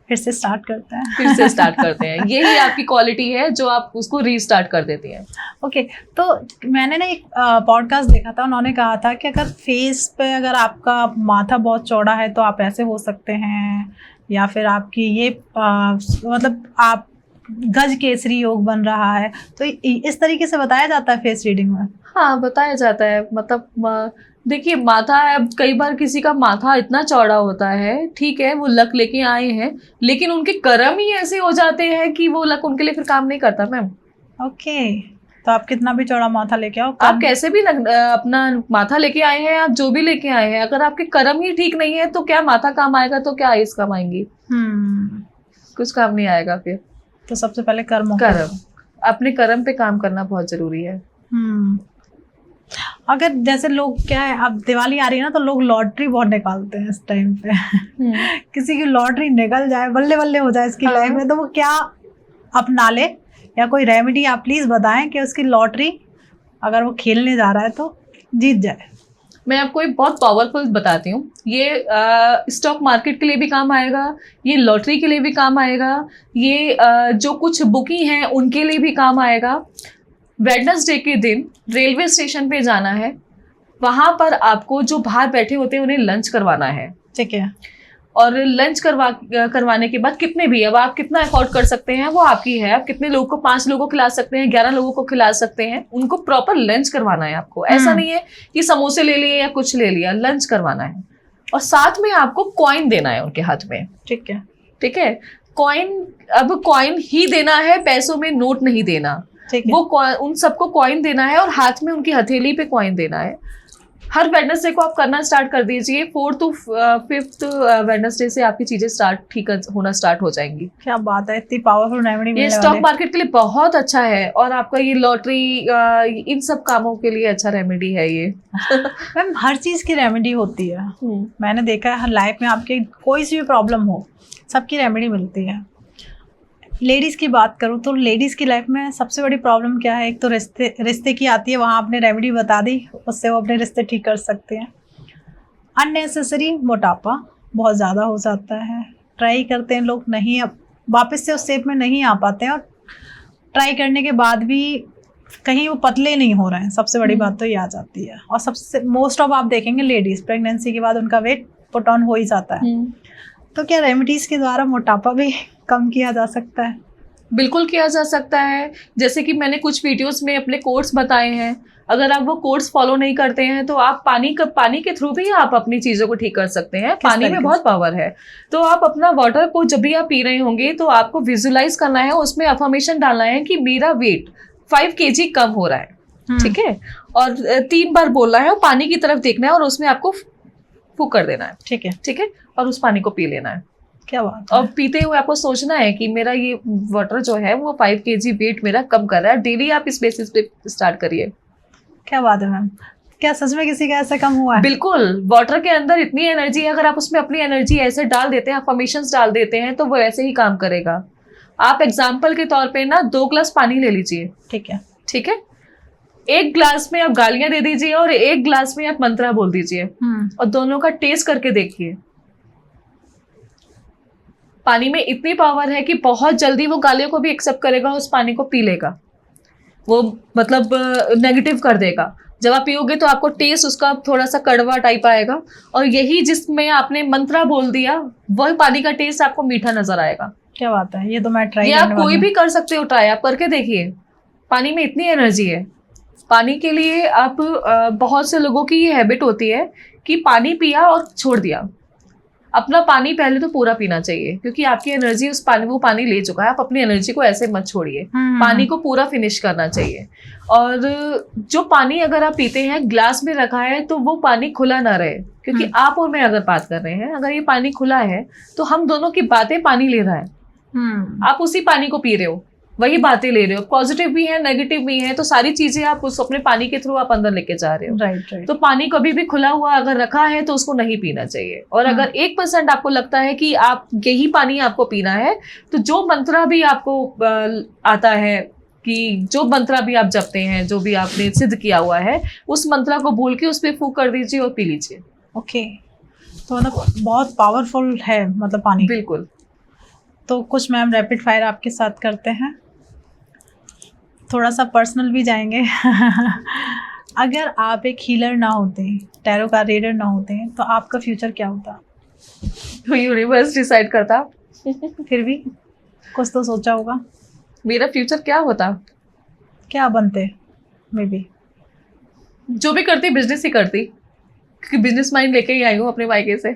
[SPEAKER 1] फिर से स्टार्ट करते हैं।
[SPEAKER 2] फिर से स्टार्ट करते हैं, यही आपकी क्वालिटी है जो आप उसको रीस्टार्ट कर देती हैं।
[SPEAKER 1] ओके, तो मैंने ना एक पॉडकास्ट देखा था, उन्होंने कहा था कि अगर फेस पे अगर आपका माथा बहुत चौड़ा है तो आप ऐसे हो सकते हैं, या फिर आपकी ये मतलब आप गज केसरी योग बन रहा है, तो इस तरीके से बताया जाता है फेस रीडिंग में?
[SPEAKER 2] हाँ, बताया जाता है। मतलब देखिए, माथा है, कई बार किसी का माथा इतना चौड़ा होता है, ठीक है, वो लक लेके आए हैं, लेकिन उनके कर्म ही ऐसे हो जाते हैं कि वो लक उनके लिए फिर काम नहीं करता मैम।
[SPEAKER 1] ओके, तो आप कितना भी चौड़ा माथा लेके आओ,
[SPEAKER 2] आप कैसे भी अपना माथा लेके आए हैं, आप जो भी लेके आए हैं, अगर आपके कर्म ही ठीक नहीं है तो क्या माथा काम आएगा, तो क्या आइस काम आएंगी? कुछ काम नहीं आएगा फिर।
[SPEAKER 1] तो सबसे पहले कर्म
[SPEAKER 2] अपने कर्म पे काम करना बहुत जरूरी है।
[SPEAKER 1] अगर जैसे लोग क्या है, अब दिवाली आ रही है ना, तो लोग लॉटरी बहुत निकालते हैं इस टाइम पे किसी की लॉटरी निकल जाए, बल्ले बल्ले हो जाए इसकी लाइफ में, तो वो क्या अपना ले, या कोई रेमेडी आप प्लीज बताएं कि उसकी लॉटरी अगर वो खेलने जा रहा है तो जीत जाए?
[SPEAKER 2] मैं आपको एक बहुत पावरफुल बताती हूँ। ये स्टॉक मार्केट के लिए भी काम आएगा, ये लॉटरी के लिए भी काम आएगा, ये जो कुछ बुकिंग हैं उनके लिए भी काम आएगा। वेडनेसडे के दिन रेलवे स्टेशन पे जाना है, वहाँ पर आपको जो बाहर बैठे होते हैं उन्हें लंच करवाना है,
[SPEAKER 1] ठीक है,
[SPEAKER 2] और लंच करवाने के बाद कितने भी, अब आप कितना अफोर्ड कर सकते हैं वो आपकी है, आप कितने लोगों को, 5 लोगों को खिला सकते हैं, 11 लोगों को खिला सकते हैं, उनको प्रॉपर लंच करवाना है आपको। ऐसा नहीं है कि समोसे ले लिए या कुछ ले लिया, लंच करवाना है, और साथ में आपको कॉइन देना है उनके हाथ में,
[SPEAKER 1] ठीक है,
[SPEAKER 2] ठीक है। कॉइन, अब कॉइन ही देना है, पैसों में नोट नहीं देना, वो उन सबको कॉइन देना है और हाथ में उनकी हथेली पे कॉइन देना है। हर वेडनेसडे को आप करना स्टार्ट कर दीजिए। 4th to 5th वेडनेसडे से आपकी चीजें ठीक होना स्टार्ट हो जाएंगी।
[SPEAKER 1] क्या बात है, इतनी पावरफुल रेमेडी
[SPEAKER 2] ये
[SPEAKER 1] मिलने
[SPEAKER 2] स्टॉक
[SPEAKER 1] वाली
[SPEAKER 2] मार्केट के लिए बहुत अच्छा है, और आपका ये लॉटरी इन सब कामों के लिए अच्छा रेमेडी है ये।
[SPEAKER 1] है। मैम हर चीज की रेमेडी होती है, मैंने देखा है हर लाइफ में आपके कोई सी भी प्रॉब्लम हो सबकी रेमेडी मिलती है। लेडीज़ की बात करूँ तो लेडीज़ की लाइफ में सबसे बड़ी प्रॉब्लम क्या है, एक तो रिश्ते की आती है, वहाँ आपने रेमेडी बता दी, उससे वो अपने रिश्ते ठीक कर सकते हैं। अननेसेसरी मोटापा बहुत ज़्यादा हो जाता है, ट्राई करते हैं लोग, नहीं अब वापस से उस शेप में नहीं आ पाते हैं, और ट्राई करने के बाद भी कहीं वो पतले नहीं हो रहे हैं, सबसे बड़ी बात तो ये आ जाती है। और सबसे मोस्ट ऑफ आप देखेंगे लेडीज़ प्रेगनेंसी के बाद उनका वेट पुट ऑन हो ही जाता है। तो क्या रेमेडीज़ के द्वारा मोटापा भी कम किया जा सकता है?
[SPEAKER 2] बिल्कुल किया जा सकता है। जैसे कि मैंने कुछ वीडियोस में अपने कोर्स बताए हैं, अगर आप वो कोर्स फॉलो नहीं करते हैं तो आप पानी के थ्रू भी आप अपनी चीज़ों को ठीक कर सकते हैं। पानी में बहुत पावर है। तो आप अपना वाटर को जब भी आप पी रहे होंगे तो आपको विजुलाइज करना है, उसमें अफर्मेशन डालना है कि मेरा वेट 5 kg कम हो रहा है, ठीक है, और 3 बार बोलना है और पानी की तरफ देखना है और उसमें आपको फूक कर देना है, ठीक है, और उस पानी को पी लेना है।
[SPEAKER 1] क्या बात है।
[SPEAKER 2] और पीते हुए आपको सोचना है कि मेरा ये वाटर जो है वो 5 kg वेट मेरा कम कर रहा है। डेली आप इस बेसिस पे स्टार्ट करिए।
[SPEAKER 1] क्या बात है मैम, क्या सच में किसी का ऐसा कम हुआ है?
[SPEAKER 2] बिल्कुल, वाटर के अंदर इतनी एनर्जी है, अगर आप उसमें अपनी एनर्जी ऐसे डाल देते हैं, अफर्मेशंस डाल देते हैं, तो वो ऐसे ही काम करेगा। आप एग्जाम्पल के तौर पे ना 2 ग्लास पानी ले लीजिए, ठीक है, 1 ग्लास में आप गालियां दे दीजिए और 1 ग्लास में आप मंत्रा बोल दीजिए, और दोनों का टेस्ट करके देखिए। पानी में इतनी पावर है कि बहुत जल्दी वो गालियों को भी एक्सेप्ट करेगा, उस पानी को पी लेगा, वो मतलब नेगेटिव कर देगा। जब आप पियोगे तो आपको टेस्ट उसका थोड़ा सा कड़वा टाइप आएगा, और यही जिसमें आपने मंत्रा बोल दिया वही पानी का टेस्ट आपको मीठा नजर आएगा।
[SPEAKER 1] क्या बात है, ये तो मैं ट्राई
[SPEAKER 2] ये आप कोई भी कर सकते हो, ट्राई आप करके देखिए। पानी में इतनी एनर्जी है। पानी के लिए आप बहुत से लोगों की ये हैबिट होती है कि पानी पिया और छोड़ दिया। अपना पानी पहले तो पूरा पीना चाहिए, क्योंकि आपकी एनर्जी वो पानी ले चुका है। आप अपनी एनर्जी को ऐसे मत छोड़िए, पानी को पूरा फिनिश करना चाहिए। और जो पानी अगर आप पीते हैं ग्लास में रखा है तो वो पानी खुला ना रहे, क्योंकि आप और मैं अगर बात कर रहे हैं, अगर ये पानी खुला है तो हम दोनों की बातें पानी ले रहा है, आप उसी पानी को पी रहे हो, वही बातें ले रहे हो, पॉजिटिव भी है नेगेटिव भी है, तो सारी चीजें आप उस अपने पानी के थ्रू आप अंदर लेके जा रहे हो।
[SPEAKER 1] राइट।
[SPEAKER 2] तो पानी कभी भी खुला हुआ अगर रखा है तो उसको नहीं पीना चाहिए। और अगर 1% आपको लगता है कि आप यही पानी आपको पीना है, तो जो मंत्रा भी आपको आता है, कि जो मंत्रा भी आप जपते हैं, जो भी आपने सिद्ध किया हुआ है, उस मंत्रा को बोल के उस पर फूंक कर दीजिए और पी लीजिए।
[SPEAKER 1] ओके, तो मतलब बहुत पावरफुल है मतलब पानी।
[SPEAKER 2] बिल्कुल।
[SPEAKER 1] तो कुछ मैम रैपिड फायर आपके साथ करते हैं, थोड़ा सा पर्सनल भी जाएंगे। अगर आप एक हीलर ना होते, टैरो का रीडर ना होते, तो आपका फ्यूचर क्या होता?
[SPEAKER 2] तो यूनिवर्स डिसाइड करता।
[SPEAKER 1] फिर भी कुछ तो सोचा होगा।
[SPEAKER 2] मेरा फ्यूचर क्या होता?
[SPEAKER 1] क्या बनते? मे बी
[SPEAKER 2] जो भी करती बिजनेस ही करती, क्योंकि बिजनेस माइंड लेके ही आई हूँ अपने मायके से।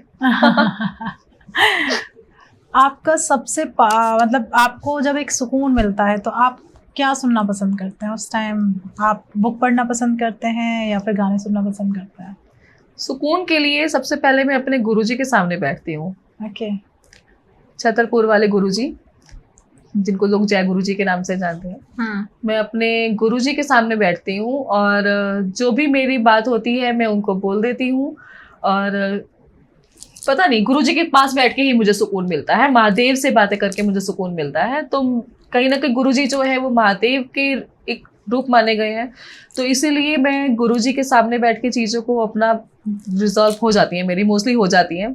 [SPEAKER 1] आपका सबसे मतलब आपको जब एक सुकून मिलता है तो आप क्या सुनना पसंद करते हैं उस टाइम? आप बुक पढ़ना पसंद करते हैं या फिर गाने सुनना पसंद करते हैं?
[SPEAKER 2] सुकून के लिए सबसे पहले मैं अपने गुरुजी के सामने बैठती हूँ।
[SPEAKER 1] ओके।
[SPEAKER 2] छतरपुर वाले गुरुजी, जिनको लोग जय गुरुजी के नाम से जानते हैं, मैं अपने गुरुजी के सामने बैठती हूँ और जो भी मेरी बात होती है मैं उनको बोल देती हूँ। और पता नहीं, गुरुजी के पास बैठ के ही मुझे सुकून मिलता है, महादेव से बातें करके मुझे सुकून मिलता है। तो कहीं ना कहीं गुरुजी जो है वो महादेव के एक रूप माने गए हैं, तो इसीलिए मैं गुरुजी के सामने बैठ के चीज़ों को अपना रिजॉल्व हो जाती हैं, मेरी मोस्टली हो जाती हैं।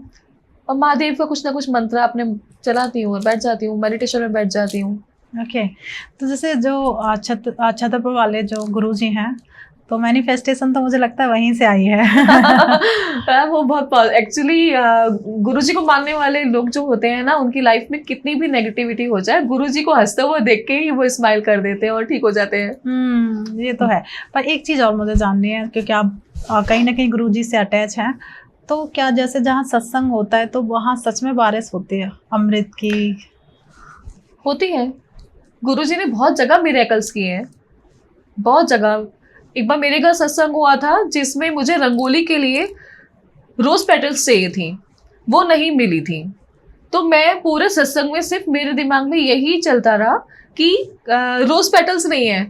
[SPEAKER 2] और महादेव का कुछ ना कुछ मंत्र अपने चलाती हूँ और बैठ जाती हूँ, मेडिटेशन में बैठ जाती हूँ।
[SPEAKER 1] ओके। तो जैसे जो छतरपुर वाले जो गुरुजी हैं, तो मैनिफेस्टेशन तो मुझे लगता है वहीं से आई है।
[SPEAKER 2] वो बहुत एक्चुअली गुरुजी को मानने वाले लोग जो होते हैं ना, उनकी लाइफ में कितनी भी नेगेटिविटी हो जाए, गुरुजी को हंसते हुए देख के ही वो स्माइल कर देते हैं और ठीक हो जाते हैं।
[SPEAKER 1] ये तो है। पर एक चीज़ और मुझे जाननी है, क्योंकि आप कहीं ना कहीं गुरुजी से अटैच हैं, तो क्या जैसे जहाँ सत्संग होता है तो वहाँ सच में बारिश होती है अमृत की?
[SPEAKER 2] होती है। गुरुजी ने बहुत जगह मिरेकल्स किए हैं, बहुत जगह। एक बार मेरे घर सत्संग हुआ था जिसमें मुझे रंगोली के लिए रोज पेटल्स चाहिए थी, वो नहीं मिली थी। तो मैं पूरे सत्संग में सिर्फ मेरे दिमाग में यही चलता रहा कि रोज पेटल्स नहीं है।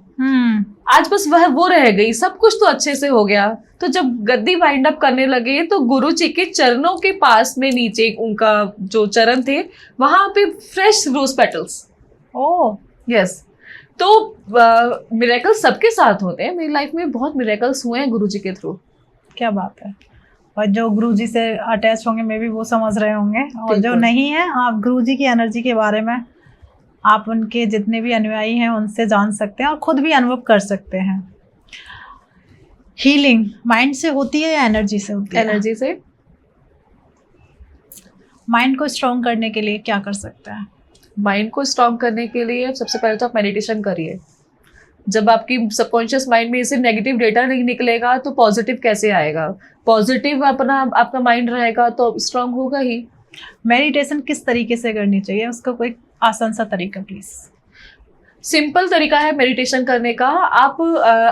[SPEAKER 2] आज बस वो रह गई, सब कुछ तो अच्छे से हो गया। तो जब गद्दी वाइंड अप करने लगे तो गुरु जी के चरणों के पास में नीचे उनका जो चरण थे वहां पे fresh rose petals.
[SPEAKER 1] Oh
[SPEAKER 2] yes. तो मिरेकल्स सबके साथ होते हैं। मेरी लाइफ में बहुत मिरेकल्स हुए हैं गुरु जी के थ्रू।
[SPEAKER 1] क्या बात है। और जो गुरुजी से अटैच होंगे मे भी वो समझ रहे होंगे, और जो
[SPEAKER 2] बिल्कुल।
[SPEAKER 1] नहीं है आप गुरुजी की एनर्जी के बारे में आप उनके जितने भी अनुयायी हैं उनसे जान सकते हैं और खुद भी अनुभव कर सकते हैं। हीलिंग माइंड से होती है या एनर्जी से होती है?
[SPEAKER 2] एनर्जी से।
[SPEAKER 1] माइंड को स्ट्रॉन्ग करने के लिए क्या कर सकते हैं?
[SPEAKER 2] माइंड को स्ट्रॉन्ग करने के लिए सबसे पहले तो आप मेडिटेशन करिए। जब आपकी सबकॉन्शियस माइंड में से नेगेटिव डेटा नहीं निकलेगा तो पॉजिटिव कैसे आएगा? पॉजिटिव आपका माइंड रहेगा तो स्ट्रांग होगा ही।
[SPEAKER 1] मेडिटेशन किस तरीके से करनी चाहिए, उसका कोई आसान सा तरीका प्लीज।
[SPEAKER 2] सिंपल तरीका है मेडिटेशन करने का। आप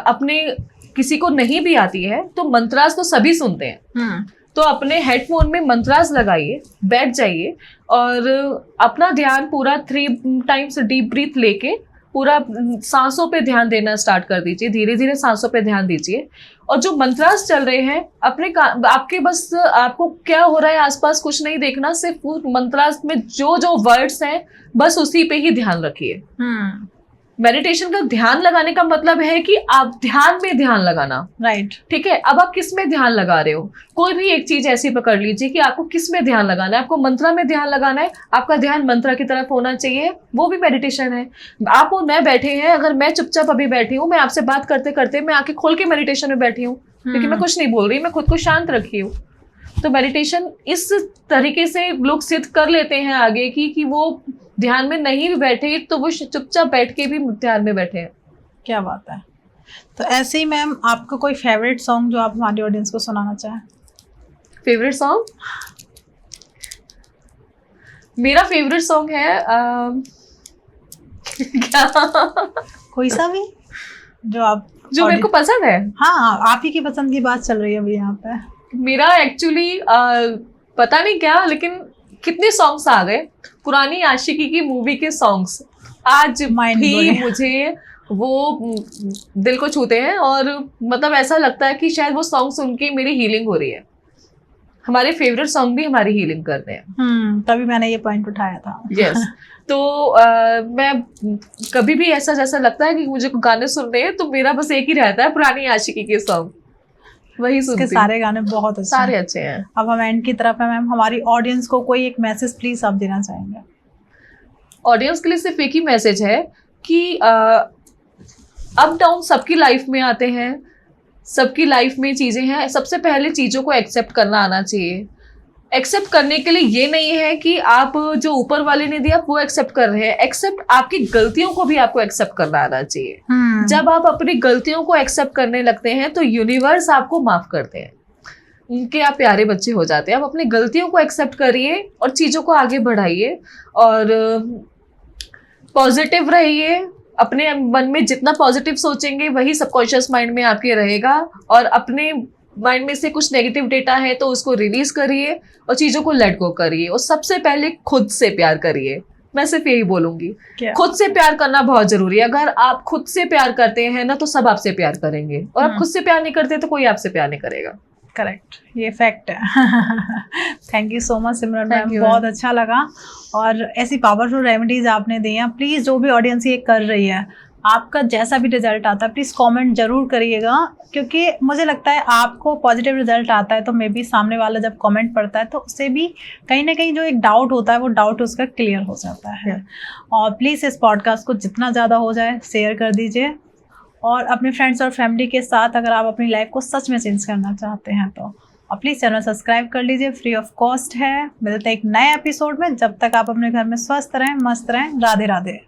[SPEAKER 2] अपने किसी को नहीं भी आती है तो मंत्रास तो सभी सुनते हैं, तो अपने हेडफोन में मंत्रास लगाइए, बैठ जाइए और अपना ध्यान पूरा 3 टाइम्स डीप ब्रीथ लेके पूरा सांसों पे ध्यान देना स्टार्ट कर दीजिए। धीरे धीरे सांसों पे ध्यान दीजिए और जो मंत्रास चल रहे हैं आपके बस आपको क्या हो रहा है आसपास कुछ नहीं देखना, सिर्फ वो मंत्रास में जो जो वर्ड्स हैं बस उसी पे ही ध्यान रखिए। मेडिटेशन का ध्यान लगाने का मतलब है कि आप ध्यान में ध्यान लगाना।
[SPEAKER 1] राइट।
[SPEAKER 2] ठीक है। अब आप किस में ध्यान लगा रहे हो? कोई भी एक चीज ऐसी पकड़ लीजिए कि आपको किस में ध्यान लगाना है। आपको मंत्रा में ध्यान लगाना है, आपका ध्यान मंत्रा की तरफ होना चाहिए, वो भी मेडिटेशन है। आप वो मैं बैठे हैं, अगर मैं चुपचाप अभी बैठी हूँ, मैं आपसे बात करते करते मैं आंखें खोल के मेडिटेशन में बैठी हूँ क्योंकि मैं कुछ नहीं बोल रही, मैं खुद को शांत रखी हूँ। तो मेडिटेशन इस तरीके से लोग सिद्ध कर लेते हैं आगे कि वो ध्यान में नहीं भी बैठे तो वो चुपचाप बैठ के भी ध्यान में बैठे हैं।
[SPEAKER 1] क्या बात है। तो ऐसे ही मैम आपका कोई फेवरेट सॉन्ग जो आप हमारी ऑडियंस को सुनाना चाहें?
[SPEAKER 2] Favourite song? मेरा फेवरेट सॉन्ग है क्या?
[SPEAKER 1] कोई सा भी जो
[SPEAKER 2] मेरे को पसंद है।
[SPEAKER 1] हाँ, आप ही की पसंद की बात चल रही है अभी यहाँ पे।
[SPEAKER 2] मेरा एक्चुअली पता नहीं क्या, लेकिन कितने सॉन्ग्स आ गए पुरानी आशिकी की मूवी के सॉन्ग्स, आज भी मुझे वो दिल को छूते हैं और मतलब ऐसा लगता है कि शायद वो सॉन्ग सुन के मेरी हीलिंग हो रही है। हमारे फेवरेट सॉन्ग भी हमारी हीलिंग करते हैं।
[SPEAKER 1] तभी मैंने ये पॉइंट उठाया था।
[SPEAKER 2] यस। तो मैं कभी भी ऐसा जैसा लगता है कि मुझे गाने सुनने हैं तो मेरा बस एक ही रहता है, पुरानी आशिकी के सॉन्ग, वही सुनती हूं।
[SPEAKER 1] सारे गाने बहुत अच्छे
[SPEAKER 2] सारे अच्छे हैं।
[SPEAKER 1] अब हम एंड की तरफ है मैम, हमारी ऑडियंस को कोई एक मैसेज प्लीज आप देना चाहेंगे?
[SPEAKER 2] ऑडियंस के लिए सिर्फ एक ही मैसेज है कि अप डाउन सबकी लाइफ में आते हैं, सबकी लाइफ में चीजें हैं। सबसे पहले चीजों को एक्सेप्ट करना आना चाहिए। एक्सेप्ट करने के लिए ये नहीं है कि आप जो ऊपर वाले ने दिया वो एक्सेप्ट कर रहे हैं, एक्सेप्ट आपकी गलतियों को भी आपको एक्सेप्ट करना आना चाहिए। जब आप अपनी गलतियों को एक्सेप्ट करने लगते हैं तो यूनिवर्स आपको माफ करते हैं, उनके आप प्यारे बच्चे हो जाते हैं। आप अपनी गलतियों को एक्सेप्ट करिए और चीजों को आगे बढ़ाइए और पॉजिटिव रहिए। अपने मन में जितना पॉजिटिव सोचेंगे वही सबकॉन्शियस माइंड में आपके रहेगा और अपने माइंड में से कुछ नेगेटिव डेटा है तो उसको रिलीज करिए और चीजों को लेट गो करिए और सबसे पहले खुद से प्यार करिए। मैं सिर्फ यही बोलूंगी, खुद से प्यार करना बहुत जरूरी है। अगर आप खुद से प्यार करते हैं ना तो सब आपसे प्यार करेंगे, और आप खुद से प्यार नहीं करते तो कोई आपसे प्यार नहीं करेगा।
[SPEAKER 1] करेक्ट, ये फैक्ट है। Thank you so much Simran ma'am, बहुत अच्छा लगा और ऐसी पावरफुल रेमेडीज आपने दी हैं। प्लीज़ जो भी ऑडियंस ये कर रही है, आपका जैसा भी रिजल्ट आता है प्लीज़ कमेंट जरूर करिएगा, क्योंकि मुझे लगता है आपको पॉजिटिव रिजल्ट आता है तो मे बी सामने वाला जब कमेंट पढ़ता है तो उससे भी कहीं ना कहीं जो एक डाउट होता है वो डाउट उसका क्लियर हो जाता है। और प्लीज़ इस पॉडकास्ट को जितना ज़्यादा हो जाए शेयर कर दीजिए और अपने फ्रेंड्स और फैमिली के साथ अगर आप अपनी लाइफ को सच में चेंज करना चाहते हैं तो प्लीज़ चैनल सब्सक्राइब कर लीजिए, फ्री ऑफ कॉस्ट है। मिलते हैं एक नए एपिसोड में, जब तक आप अपने घर में स्वस्थ रहें, मस्त रहें। राधे राधे।